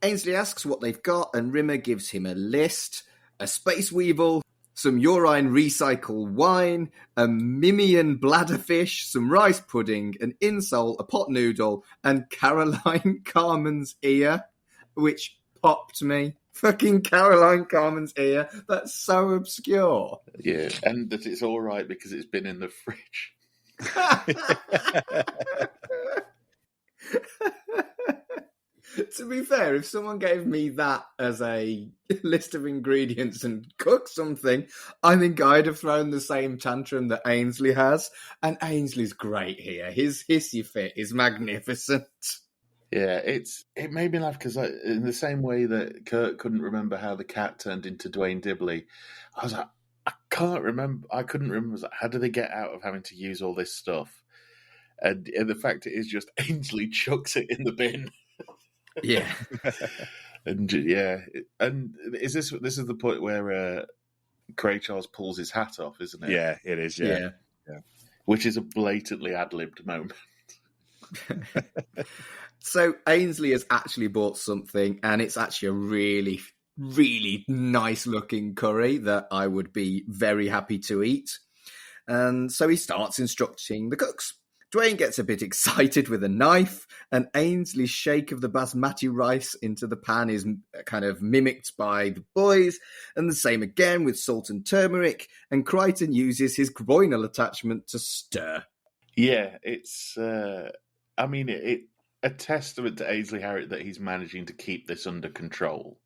Ainsley asks what they've got, and Rimmer gives him a list: a space weevil, some urine recycle wine, a mimian bladderfish, some rice pudding, an insole, a pot noodle, and Caroline Carmen's ear, which popped me. Fucking Caroline Carmen's ear. That's so obscure. Yeah, and that it's all right because it's been in the fridge. To be fair, if someone gave me that as a list of ingredients and cook something, I think I'd have thrown the same tantrum that Ainsley has. And Ainsley's great here. His hissy fit is magnificent. Yeah, it made me laugh because in the same way that Kurt couldn't remember how the cat turned into Dwayne Dibley, I was like, I couldn't remember. I was like, how do they get out of having to use all this stuff? And the fact it is just Ainsley chucks it in the bin. Yeah. And yeah, and is this is the point where Craig Charles pulls his hat off, isn't it? Yeah, it is. Yeah. Which is a blatantly ad-libbed moment. So Ainsley has actually bought something, and it's actually a really, really nice looking curry that I would be very happy to eat. And so he starts instructing the cooks. Dwayne gets a bit excited with a knife, and Ainsley's shake of the basmati rice into the pan is kind of mimicked by the boys, and the same again with salt and turmeric, and Crichton uses his groinal attachment to stir. Yeah, it's, I mean, it a testament to Ainsley Harriott that he's managing to keep this under control.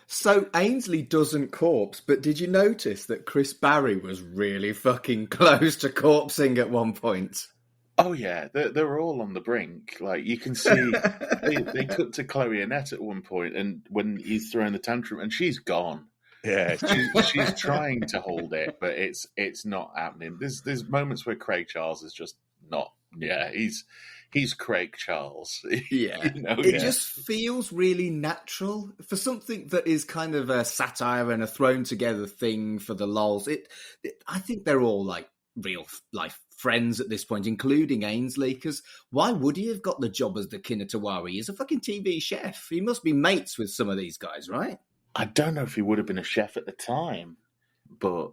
So Ainsley doesn't corpse, but did you notice that Chris Barry was really fucking close to corpsing at one point? Oh yeah, they're all on the brink. Like you can see, they cut to Chloe Annette at one point, and when he's throwing the tantrum, and she's gone. Yeah, she's trying to hold it, but it's not happening. There's moments where Craig Charles is just not. Yeah, he's Craig Charles. Yeah, it just feels really natural for something that is kind of a satire and a thrown together thing for the lols. I think they're all like real life friends at this point, including Ainsley, because why would he have got the job as the Kinatawari? He's a fucking TV chef. He must be mates with some of these guys, right? I don't know if he would have been a chef at the time, but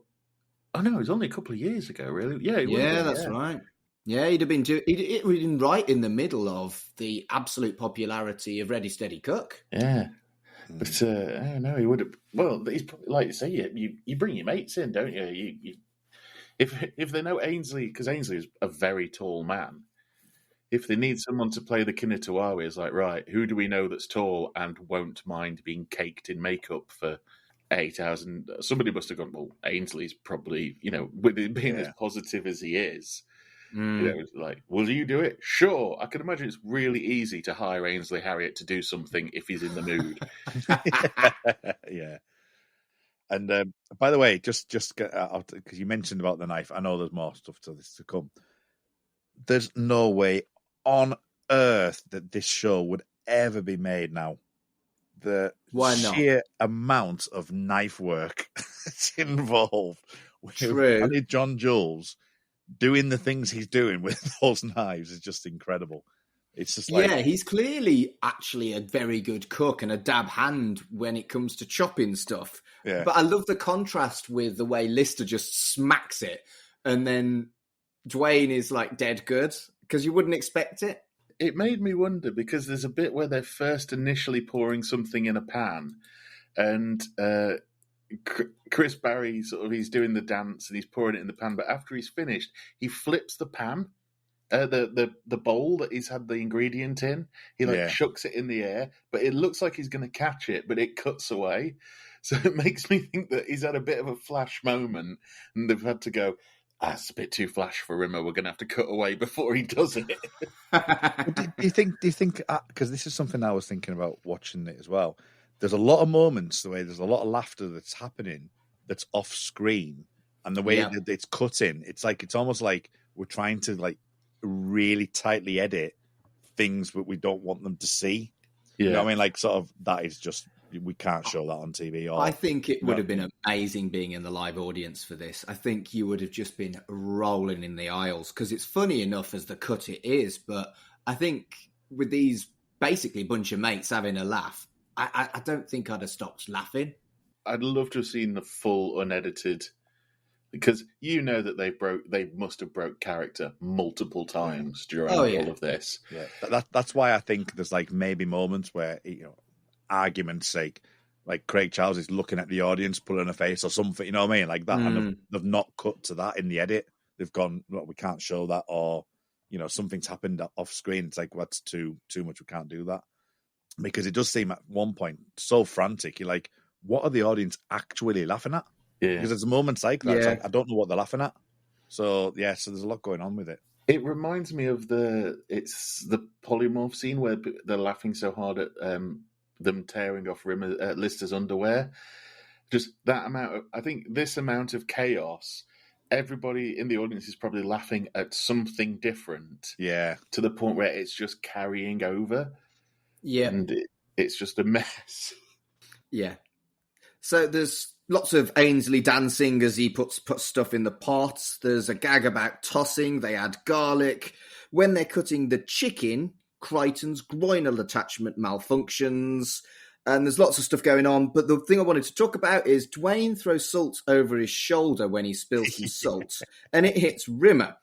oh no, it was only a couple of years ago, really. Yeah, that's right. Yeah, he'd have been right in the middle of the absolute popularity of Ready Steady Cook. Yeah, but I don't know. He would have. Well, he's probably, like you say, you bring your mates in, don't you? If they know Ainsley, because Ainsley is a very tall man. If they need someone to play the Kinatawari, it's like, right, who do we know that's tall and won't mind being caked in makeup for 8 hours? And somebody must have gone, well, Ainsley's probably, with it being as positive as he is, like, will you do it? Sure. I can imagine it's really easy to hire Ainsley Harriott to do something if he's in the mood. Yeah. And by the way, just because you mentioned about the knife, I know there's more stuff to this to come. There's no way on earth that this show would ever be made now. The sheer amount of knife work that's involved with John Jules doing the things he's doing with those knives is just incredible. It's just like... Yeah, he's clearly actually a very good cook and a dab hand when it comes to chopping stuff. Yeah. But I love the contrast with the way Lister just smacks it and then Dwayne is like dead good because you wouldn't expect it. It made me wonder because there's a bit where they're first initially pouring something in a pan and Chris Barry he's doing the dance and he's pouring it in the pan, but after he's finished, he flips the pan. The bowl that he's had the ingredient in, he shucks it in the air, but it looks like he's going to catch it, but it cuts away. So it makes me think that he's had a bit of a flash moment, and they've had to go, it's a bit too flash for Rimmer. We're going to have to cut away before he does it. Do you think? Because this is something I was thinking about watching it as well. There's a lot of moments the way there's a lot of laughter that's happening that's off screen, and the way that it's cut in, it's almost like we're trying to really tightly edit things but we don't want them to see. You know what I mean? That is just, we can't show that on TV. I think it would have been amazing being in the live audience for this. I think you would have just been rolling in the aisles because it's funny enough as the cut it is, but I think with these basically bunch of mates having a laugh, I don't think I'd have stopped laughing. I'd love to have seen the full unedited, because that they must have broke character multiple times during all of this. Yeah, that's why I think there's maybe moments where argument's sake, Craig Charles is looking at the audience, pulling a face or something. You know what I mean? Like that, and they've not cut to that in the edit. They've gone, well, we can't show that, or something's happened off screen. It's that's too much. We can't do that. because it does seem at one point so frantic. You're like, what are the audience actually laughing at? Yeah. Because there's moments like that. It's Yeah. like, I don't know what they're laughing at. So, yeah, so there's a lot going on with it. It reminds me of the polymorph scene where they're laughing so hard at them tearing off Lister's underwear. Just that amount I think this amount of chaos, everybody in the audience is probably laughing at something different. Yeah. To the point where it's just carrying over. Yeah. And it's just a mess. Yeah. So there's lots of Ainsley dancing as he puts stuff in the pot. There's a gag about tossing. They add garlic. When they're cutting the chicken, Crichton's groinal attachment malfunctions. And there's lots of stuff going on. But the thing I wanted to talk about is Dwayne throws salt over his shoulder when he spills some salt. And it hits Rimmer.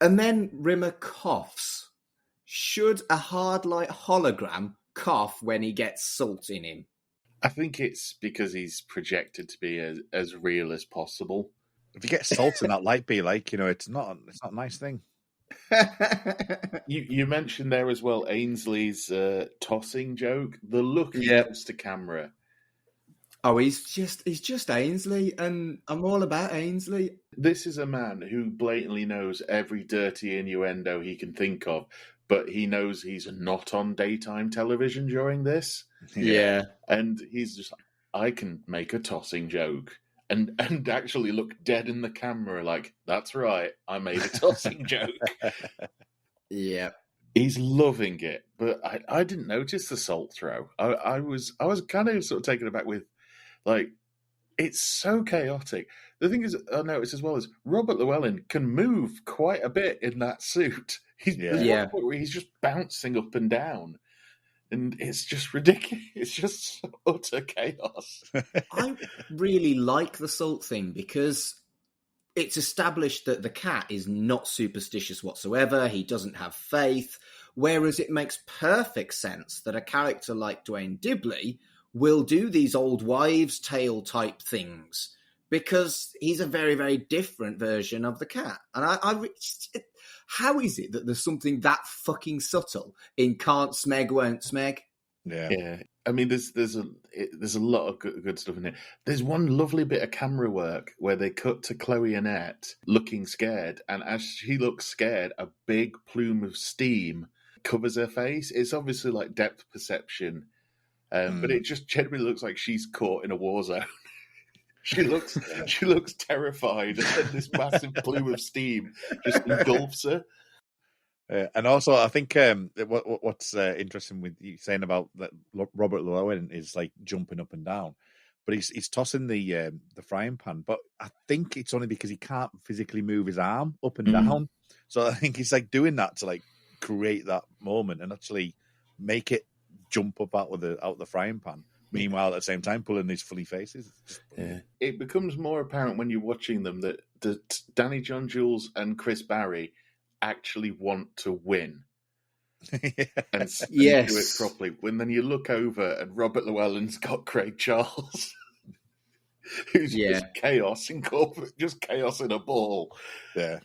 And then Rimmer coughs. Should a hard light hologram cough when he gets salt in him? I think it's because he's projected to be as real as possible. If you get salt in that light, be like, it's not a nice thing. You mentioned there as well Ainsley's tossing joke. The look he gives to camera. Oh, he's just Ainsley, and I'm all about Ainsley. This is a man who blatantly knows every dirty innuendo he can think of, but he knows he's not on daytime television during this. Yeah. And he's just like, I can make a tossing joke. And actually look dead in the camera like, that's right, I made a tossing joke. Yeah. He's loving it, but I didn't notice the salt throw. I was kind of sort of taken aback with, like, it's so chaotic. The thing is, I noticed as well is Robert Llewellyn can move quite a bit in that suit. There's one point where he's just bouncing up and down. And it's just ridiculous. It's just utter chaos. I really like the salt thing because it's established that the cat is not superstitious whatsoever. He doesn't have faith. Whereas it makes perfect sense that a character like Dwayne Dibley will do these old wives' tale type things because he's a very, very different version of the cat. And how is it that there's something that fucking subtle in Can't Smeg Won't Smeg? Yeah. I mean, there's a lot of good stuff in it. There's one lovely bit of camera work where they cut to Chloe Annette looking scared, and as she looks scared, a big plume of steam covers her face. It's obviously like depth perception, but it just generally looks like she's caught in a war zone. She looks terrified, and then this massive plume of steam just engulfs her. And also, I think what's interesting with you saying about that Robert Llewellyn is like jumping up and down, but he's tossing the frying pan. But I think it's only because he can't physically move his arm up and down. So I think he's like doing that to like create that moment and actually make it jump up out of the frying pan. Meanwhile, at the same time, pulling these funny faces. Yeah. It becomes more apparent when you're watching them that Danny John Jules and Chris Barry actually want to win and do it properly. When then you look over and Robert Llewellyn's got Craig Charles, who's just chaos just chaos in a ball. Yeah.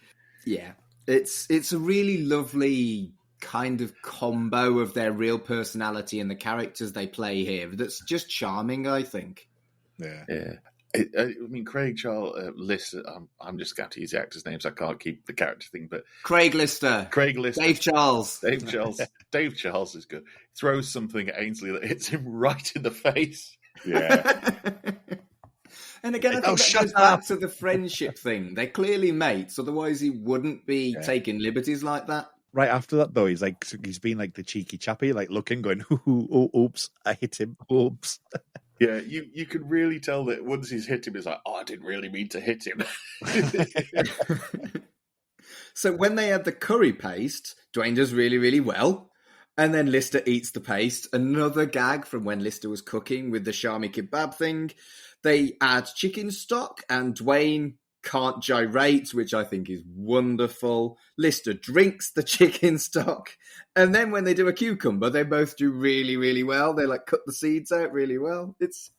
It's a really lovely kind of combo of their real personality and the characters they play here that's just charming, I think. I mean, Craig Charles, Lister, I'm just going to use the actors' names. I can't keep the character thing, but Craig Lister. Dave Charles. Dave Charles is good. Throws something at Ainsley that hits him right in the face. Yeah. And again, I think that goes back to the friendship thing. They're clearly mates, otherwise he wouldn't be taking liberties like that. Right after that, though, he's been like the cheeky chappy, like looking, going, oops, I hit him, oops. Yeah, you can really tell that once he's hit him, he's like, I didn't really mean to hit him. So when they add the curry paste, Dwayne does really, really well. And then Lister eats the paste. Another gag from when Lister was cooking with the Shami kebab thing. They add chicken stock, and Dwayne can't gyrate, which I think is wonderful. Lister drinks the chicken stock. And then when they do a cucumber, they both do really, really well. They like cut the seeds out really well. It's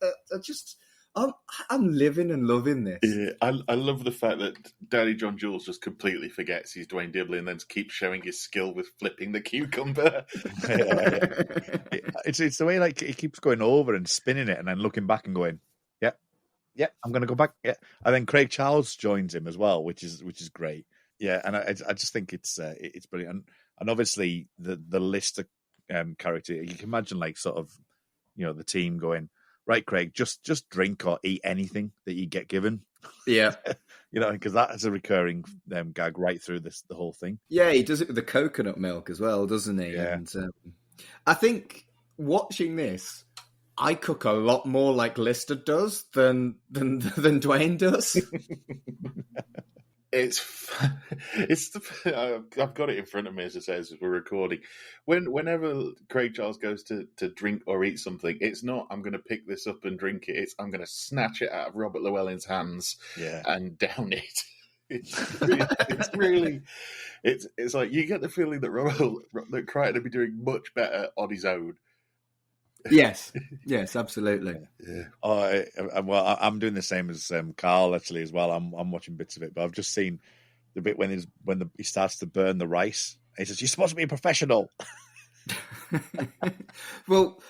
I'm living and loving this. Yeah, I love the fact that Daddy John Jules just completely forgets he's Dwayne Dibley and then keeps showing his skill with flipping the cucumber. It's the way like he keeps going over and spinning it and then looking back and going, yeah, I'm going to go back. Yeah, and then Craig Charles joins him as well, which is great. Yeah, and I just think it's brilliant, and obviously the list of character you can imagine, like sort of, the team going, right, Craig, just drink or eat anything that you get given. Yeah, because that is a recurring gag right through the whole thing. Yeah, he does it with the coconut milk as well, doesn't he? Yeah. And I think watching this, I cook a lot more like Lister does than Dwayne does. I've got it in front of me as it says as we're recording. Whenever Craig Charles goes to drink or eat something, it's not I'm going to pick this up and drink it. It's I'm going to snatch it out of Robert Llewellyn's hands and down it. It's really like you get the feeling that Crichton would be doing much better on his own. Yes, absolutely. Yeah. Well, I'm doing the same as Carl actually as well. I'm watching bits of it, but I've just seen the bit when he starts to burn the rice. He says, "You're supposed to be a professional." Well,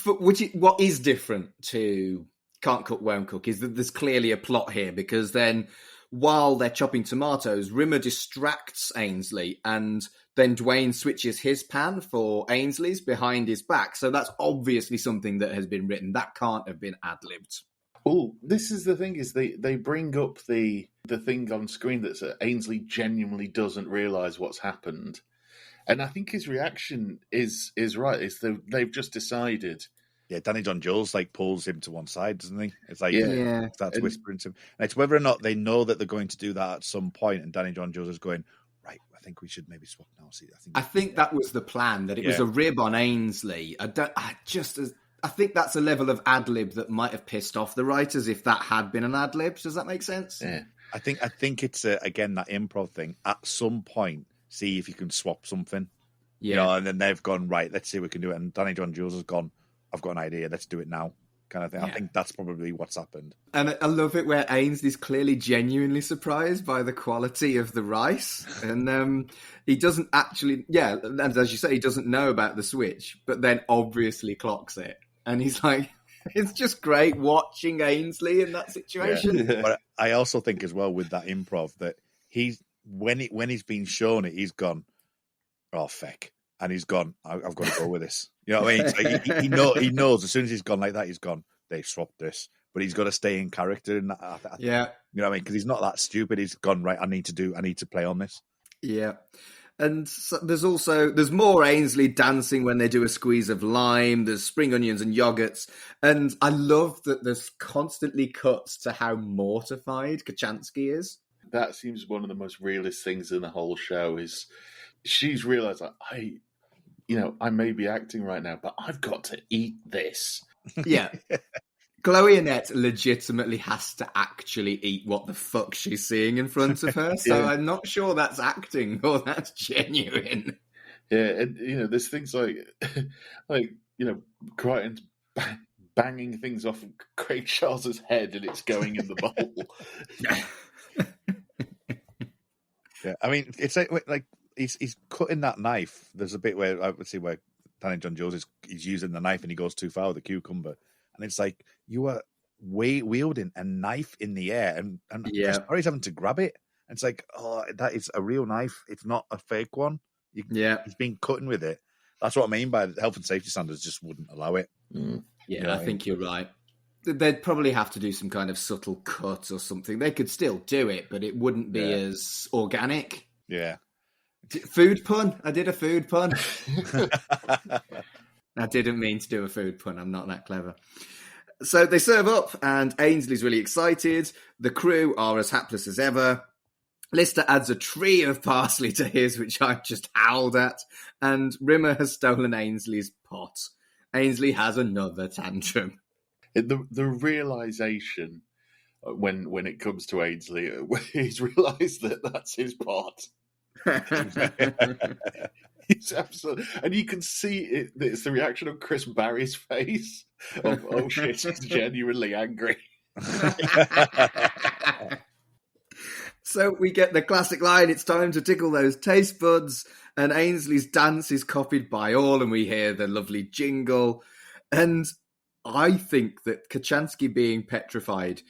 what is different to Can't Cook, Won't Cook is that there's clearly a plot here, because then while they're chopping tomatoes, Rimmer distracts Ainsley, and then Dwayne switches his pan for Ainsley's behind his back. So that's obviously something that has been written. That can't have been ad-libbed. Well, this is the thing, is they bring up the thing on screen that Ainsley genuinely doesn't realise what's happened. And I think his reaction is right. They've just decided. Yeah, Danny John Jules pulls him to one side, doesn't he? It's like starts whispering to him. And it's whether or not they know that they're going to do that at some point, and Danny John Jules is going, right, I think we should maybe swap now. See, I think that was the plan, that it was a rib on Ainsley. I think that's a level of ad-lib that might have pissed off the writers if that had been an ad-lib. Does that make sense? Yeah. I think it's again that improv thing. At some point, see if you can swap something. Yeah. And then they've gone, right, let's see what we can do it. And Danny John Jules has gone, I've got an idea, let's do it now, kind of thing. Yeah. I think that's probably what's happened. And I love it where Ainsley's clearly genuinely surprised by the quality of the rice. And he doesn't actually, and as you say, he doesn't know about the switch, but then obviously clocks it. And he's like, it's just great watching Ainsley in that situation. Yeah. But I also think as well with that improv that when he's been shown it, he's gone, oh, feck. And he's gone, I've got to go with this. You know what I mean? Like he knows as soon as he's gone like that, he's gone, they've swapped this. But he's got to stay in character. And yeah. You know what I mean? Because he's not that stupid. He's gone, right, I need to play on this. Yeah. And so there's more Ainsley dancing when they do a squeeze of lime. There's spring onions and yogurts. And I love that there's constantly cuts to how mortified Kachansky is. That seems one of the most realist things in the whole show is she's realised that I may be acting right now, but I've got to eat this. Yeah. Chloe Annette legitimately has to actually eat what the fuck she's seeing in front of her. So I'm not sure that's acting or that's genuine. Yeah, and there's things like Crichton's banging things off of Craig Charles's head and it's going in the bowl. Yeah, I mean, it's like he's cutting that knife. There's a bit where I would see where Danny John Jules is using the knife and he goes too far with the cucumber. And it's like, you are wielding a knife in the air and Barry's having to grab it. And it's like, oh, that is a real knife. It's not a fake one. He's been cutting with it. That's what I mean by health and safety standards just wouldn't allow it. Mm. Yeah, I think you're right. They'd probably have to do some kind of subtle cut or something. They could still do it, but it wouldn't be as organic. Yeah. Food pun. I did a food pun. I didn't mean to do a food pun. I'm not that clever. So they serve up, and Ainsley's really excited. The crew are as hapless as ever. Lister adds a tree of parsley to his, which I've just howled at. And Rimmer has stolen Ainsley's pot. Ainsley has another tantrum. The realisation when it comes to Ainsley, he's realised that that's his pot. It's absolutely, and you can see it. It's the reaction of Chris Barry's face of, oh shit, he's genuinely angry. So we get the classic line, it's time to tickle those taste buds, and Ainsley's dance is copied by all, and we hear the lovely jingle. And I think that Kachansky being petrified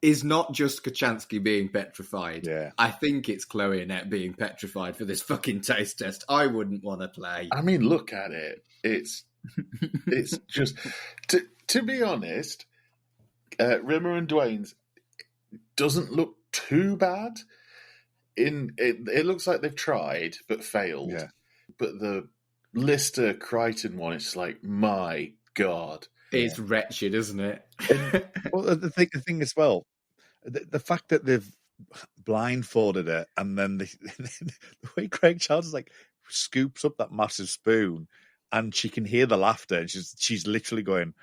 is not just Kachansky being petrified. Yeah. I think it's Chloe Annette being petrified for this fucking taste test. I wouldn't want to play. I mean, look at it. It's just, to be honest, Rimmer and Dwayne's doesn't look too bad. It looks like they've tried but failed. Yeah. But the Lister Crichton one, it's like, my God. It's wretched, isn't it? Well, the thing as well, the fact that they've blindfolded her, and then the way Craig Charles is like scoops up that massive spoon, and she can hear the laughter, and she's literally going,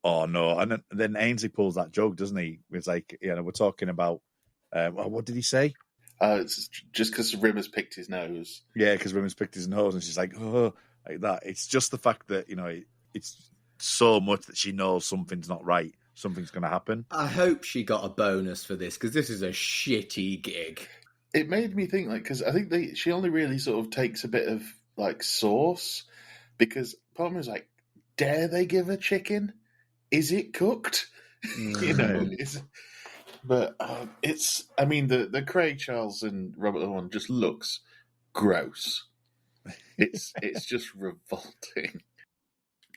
"Oh no!" And then Ainsley pulls that joke, doesn't he? It's like, we're talking about what did he say? It's just because Rimmer's picked his nose. Yeah, because Rimmer's picked his nose, and she's like, "Oh," like that. It's just the fact that it's so much that she knows something's not right, something's going to happen. I hope she got a bonus for this, because this is a shitty gig. It made me think, like, because I think she only really sort of takes a bit of like sauce, because part of me was like, dare they give her chicken? Is it cooked? But it's, I mean, the Craig Charles and Robert Owen one just looks gross. It's just revolting.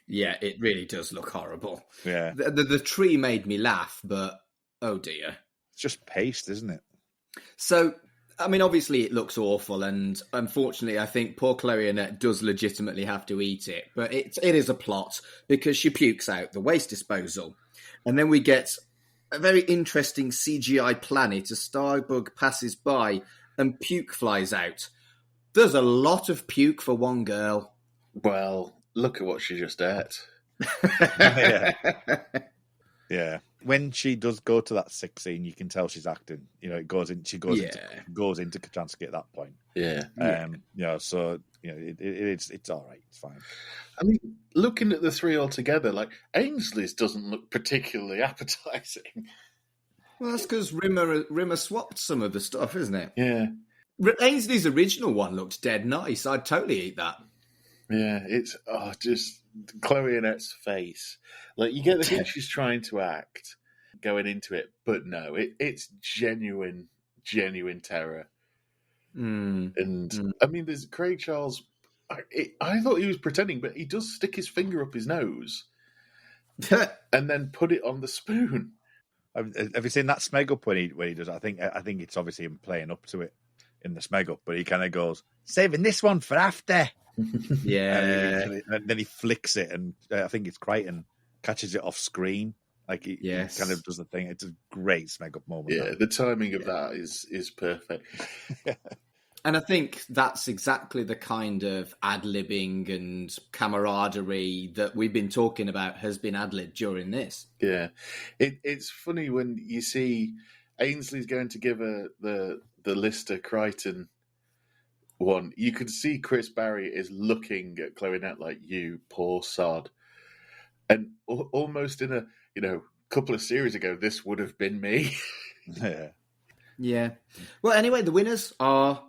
Yeah, it really does look horrible. Yeah. The tree made me laugh, but oh dear. It's just paste, isn't it? So, I mean, obviously it looks awful, and unfortunately I think poor Chloe Annette does legitimately have to eat it, but it is a plot, because she pukes out the waste disposal. And then we get a very interesting CGI planet. A starbug passes by and puke flies out. There's a lot of puke for one girl. Well, look at what she just ate. Yeah. When she does go to that sex scene, you can tell she's acting. It goes in. She goes into Kachansky at that point. Yeah. So it's all right. It's fine. I mean, looking at the three altogether, like, Ainsley's doesn't look particularly appetizing. Well, that's because Rimmer swapped some of the stuff, isn't it? Yeah. Ainsley's original one looked dead nice. I'd totally eat that. Yeah, it's just Chloe Annette's face. Like, you get the thing she's trying to act going into it, but no, it's genuine terror. And I mean, there's Craig Charles. I thought he was pretending, but he does stick his finger up his nose and then put it on the spoon. Have you seen that Smeg up when he does? I think it's obviously him playing up to it in the Smeg up, but he kind of goes, saving this one for after. Yeah. And then he flicks it, and I think it's Crichton catches it off screen. Like he kind of does the thing. It's a great Smeg up moment. Yeah, the timing of that is perfect. And I think that's exactly the kind of ad-libbing and camaraderie that we've been talking about has been ad-libbed during this. Yeah. It's funny when you see Ainsley's going to give her the Lister Crichton one. You can see Chris Barry is looking at Chloe Annette like, you poor sod. And almost in a, couple of series ago, this would have been me. Yeah. Well, anyway, the winners are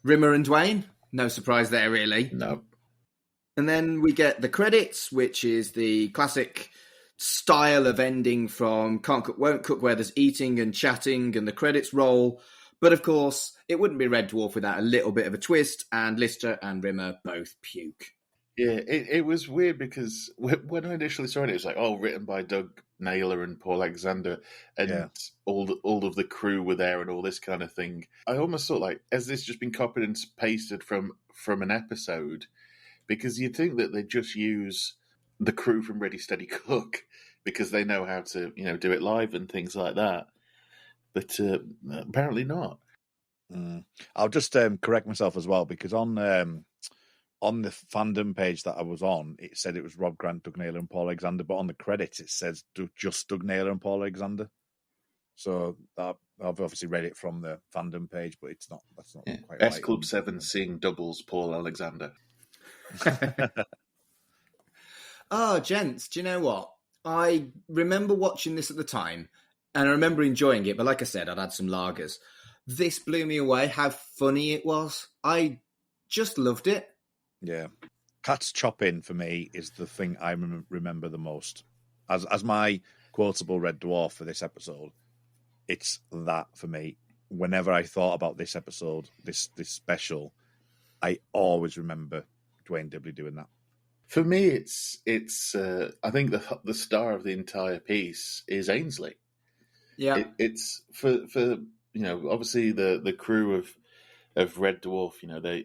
Rimmer and Dwayne. No surprise there, really. No. And then we get the credits, which is the classic style of ending from Can't Cook, Won't Cook, where there's eating and chatting and the credits roll. But of course, it wouldn't be Red Dwarf without a little bit of a twist, and Lister and Rimmer both puke. Yeah, it was weird because when I initially saw it, it was like, written by Doug Naylor and Paul Alexander, and all of the crew were there and all this kind of thing. I almost thought, like, has this just been copied and pasted from an episode? Because you'd think that they'd just use the crew from Ready Steady Cook because they know how to, do it live and things like that. But apparently not. I'll just correct myself as well, because on the fandom page that I was on, it said it was Rob Grant, Doug Naylor, and Paul Alexander, but on the credits it says just Doug Naylor and Paul Alexander. So I've obviously read it from the fandom page, but that's not quite S right. Club 7 seeing doubles Paul Alexander. Oh, gents, do you know what? I remember watching this at the time, and I remember enjoying it, but like I said, I'd had some lagers. This blew me away, how funny it was. I just loved it. Yeah. Cats chopping, for me, is the thing I remember the most. As my quotable Red Dwarf for this episode, it's that for me. Whenever I thought about this episode, this special, I always remember Dwayne Dibley doing that. For me, it's. I think the star of the entire piece is Ainsley. Yeah. It's for obviously the crew of Red Dwarf.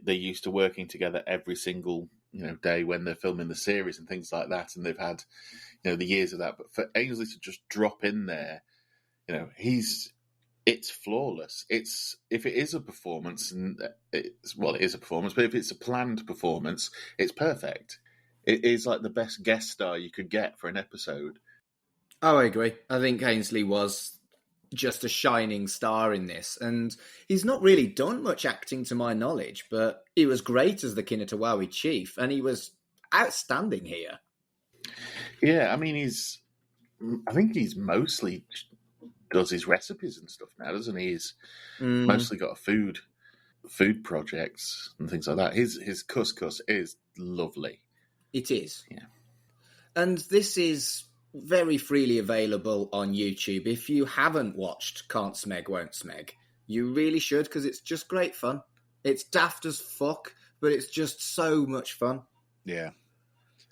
They're used to working together every single day when they're filming the series and things like that, and they've had the years of that. But for Ainsley to just drop in there, it's flawless. If it is a performance, and it is a performance, but if it's a planned performance, it's perfect. It is like the best guest star you could get for an episode. Oh, I agree. I think Ainsley was just a shining star in this, and he's not really done much acting to my knowledge, but he was great as the Kinatawawi chief, and he was outstanding here. Yeah, I mean, I think he's mostly does his recipes and stuff now, doesn't he? He's mostly got food projects and things like that. His couscous is lovely. It is. Yeah. And this is very freely available on YouTube. If you haven't watched Can't Smeg, Won't Smeg, you really should, because it's just great fun. It's daft as fuck, but it's just so much fun. Yeah.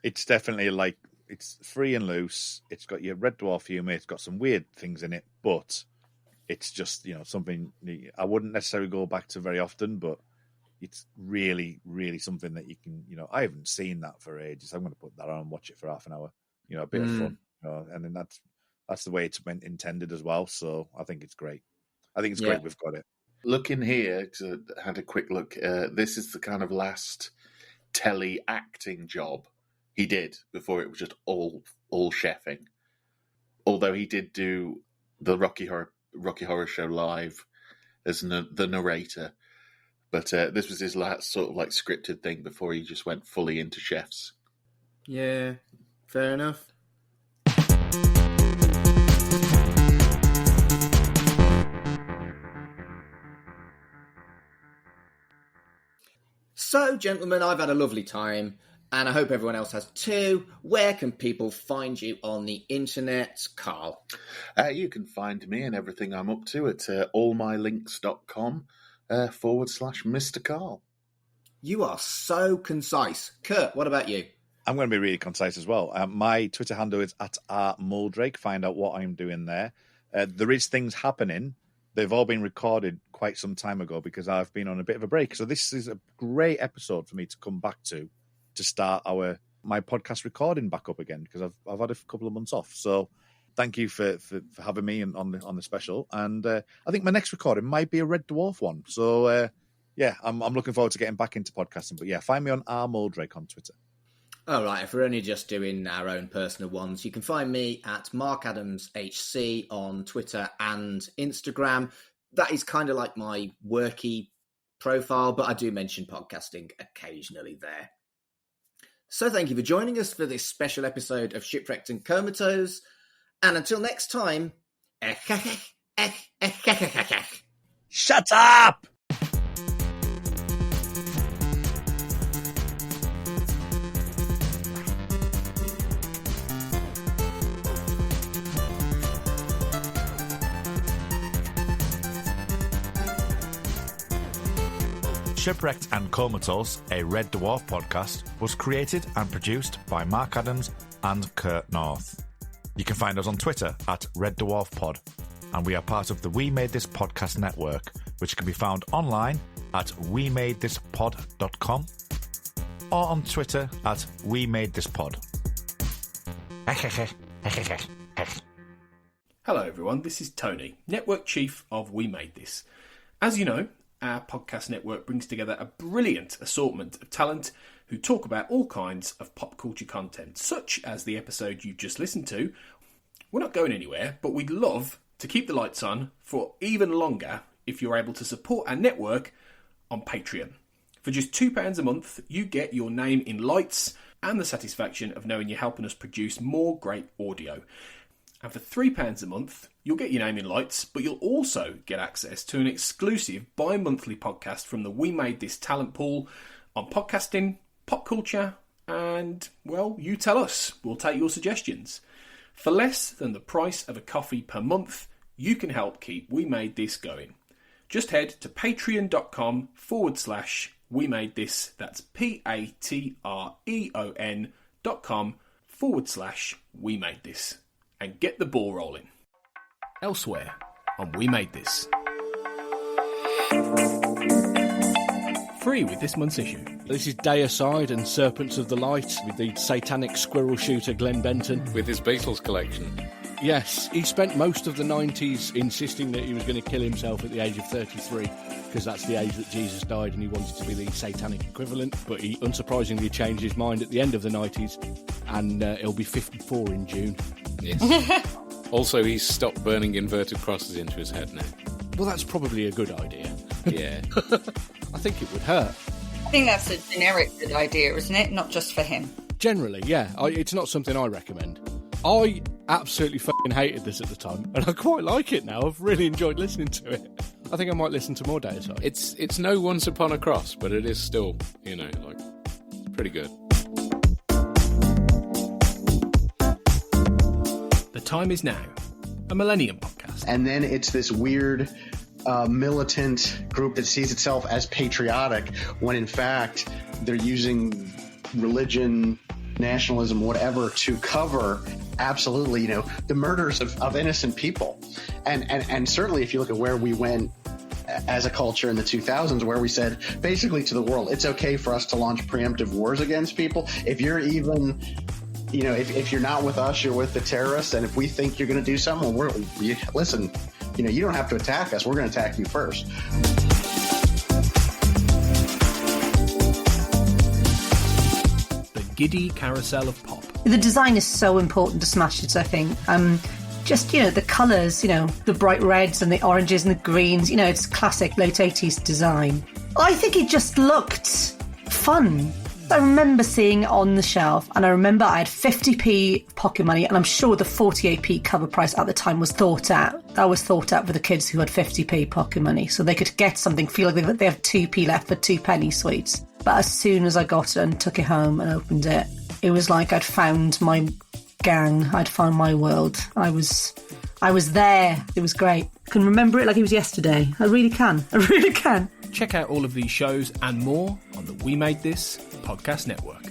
It's definitely it's free and loose. It's got your Red Dwarf humour. It's got some weird things in it, but it's just, something I wouldn't necessarily go back to very often, but it's really, really something that you can, I haven't seen that for ages. I'm going to put that on and watch it for half an hour, a bit of fun. And then that's the way it's been intended as well. So I think it's great. I think it's great we've got it. Looking here, I had a quick look. This is the kind of last telly acting job he did before it was just all chefing. Although he did do the Rocky Horror Show live as the narrator. But this was his last sort of scripted thing before he just went fully into chefs. Yeah, fair enough. So, gentlemen, I've had a lovely time, and I hope everyone else has too. Where can people find you on the internet, Carl? You can find me and everything I'm up to at allmylinks.com. /Mr. Carl. You are so concise. Kurt, what about you? I'm going to be really concise as well. My Twitter handle is @rmuldrake. Find out what I'm doing there. There is things happening. They've all been recorded quite some time ago because I've been on a bit of a break. So this is a great episode for me to come back to start my podcast recording back up again, because I've had a couple of months off. So thank you for having me on the special. And I think my next recording might be a Red Dwarf one. So, I'm looking forward to getting back into podcasting. But, find me on @rmuldrake on Twitter. All right, if we're only just doing our own personal ones, you can find me at MarkAdamsHC on Twitter and Instagram. That is kind of like my worky profile, but I do mention podcasting occasionally there. So thank you for joining us for this special episode of Shipwrecked and Comatose. And until next time, shut up! Shipwrecked and Comatose, a Red Dwarf podcast, was created and produced by Mark Adams and Kurt North. You can find us on Twitter @RedDwarfPod, and we are part of the We Made This Podcast network, which can be found online at wemadethispod.com or on Twitter @WeMadeThisPod. Hello everyone, this is Tony, Network Chief of We Made This. As you know, our podcast network brings together a brilliant assortment of talent who talk about all kinds of pop culture content, such as the episode you just listened to. We're not going anywhere, but we'd love to keep the lights on for even longer if you're able to support our network on Patreon. For just £2 a month, you get your name in lights and the satisfaction of knowing you're helping us produce more great audio. And for £3 a month, you'll get your name in lights, but you'll also get access to an exclusive bi-monthly podcast from the We Made This talent pool on podcasting, pop culture, and, well, you tell us. We'll take your suggestions. For less than the price of a coffee per month, you can help keep We Made This going. Just head to patreon.com/We Made This. That's patreon.com/We Made This. And get the ball rolling. Elsewhere on We Made This. Free with this month's issue. This is Deicide and Serpents of the Light with the satanic squirrel shooter Glenn Benton. With his Beatles collection. Yes, he spent most of the 90s insisting that he was going to kill himself at the age of 33, because that's the age that Jesus died and he wanted to be the satanic equivalent, but he unsurprisingly changed his mind at the end of the 90s, and he'll be 54 in June. Yes. Also, he's stopped burning inverted crosses into his head now. Well, that's probably a good idea. Yeah. I think it would hurt. I think that's a generic good idea, isn't it? Not just for him. Generally, yeah. It's not something I recommend. I absolutely fucking hated this at the time, and I quite like it now. I've really enjoyed listening to it. I think I might listen to more Deicide. It's no Once Upon a Cross, but it is still, pretty good. The Time Is Now, a Millennium podcast. And then it's this weird militant group that sees itself as patriotic when in fact they're using religion, nationalism, whatever, to cover absolutely, the murders of innocent people. And certainly if you look at where we went as a culture in the 2000s, where we said basically to the world, it's okay for us to launch preemptive wars against people. If you're even, if you're not with us, you're with the terrorists. And if we think you're going to do something, listen, you don't have to attack us. We're going to attack you first. The giddy carousel of pop. The design is so important to smash it, I think. Just, the colours, the bright reds and the oranges and the greens, it's classic late 80s design. I think it just looked fun. I remember seeing it on the shelf, and I remember I had 50p pocket money, and I'm sure the 48p cover price at the time was thought out. That was thought out for the kids who had 50p pocket money, so they could get something, feel like they have 2p left for 2 sweets. But as soon as I got it and took it home and opened it, it was like I'd found my gang. I'd found my world. I was there. It was great. I can remember it like it was yesterday. I really can. Check out all of these shows and more on the We Made This podcast network.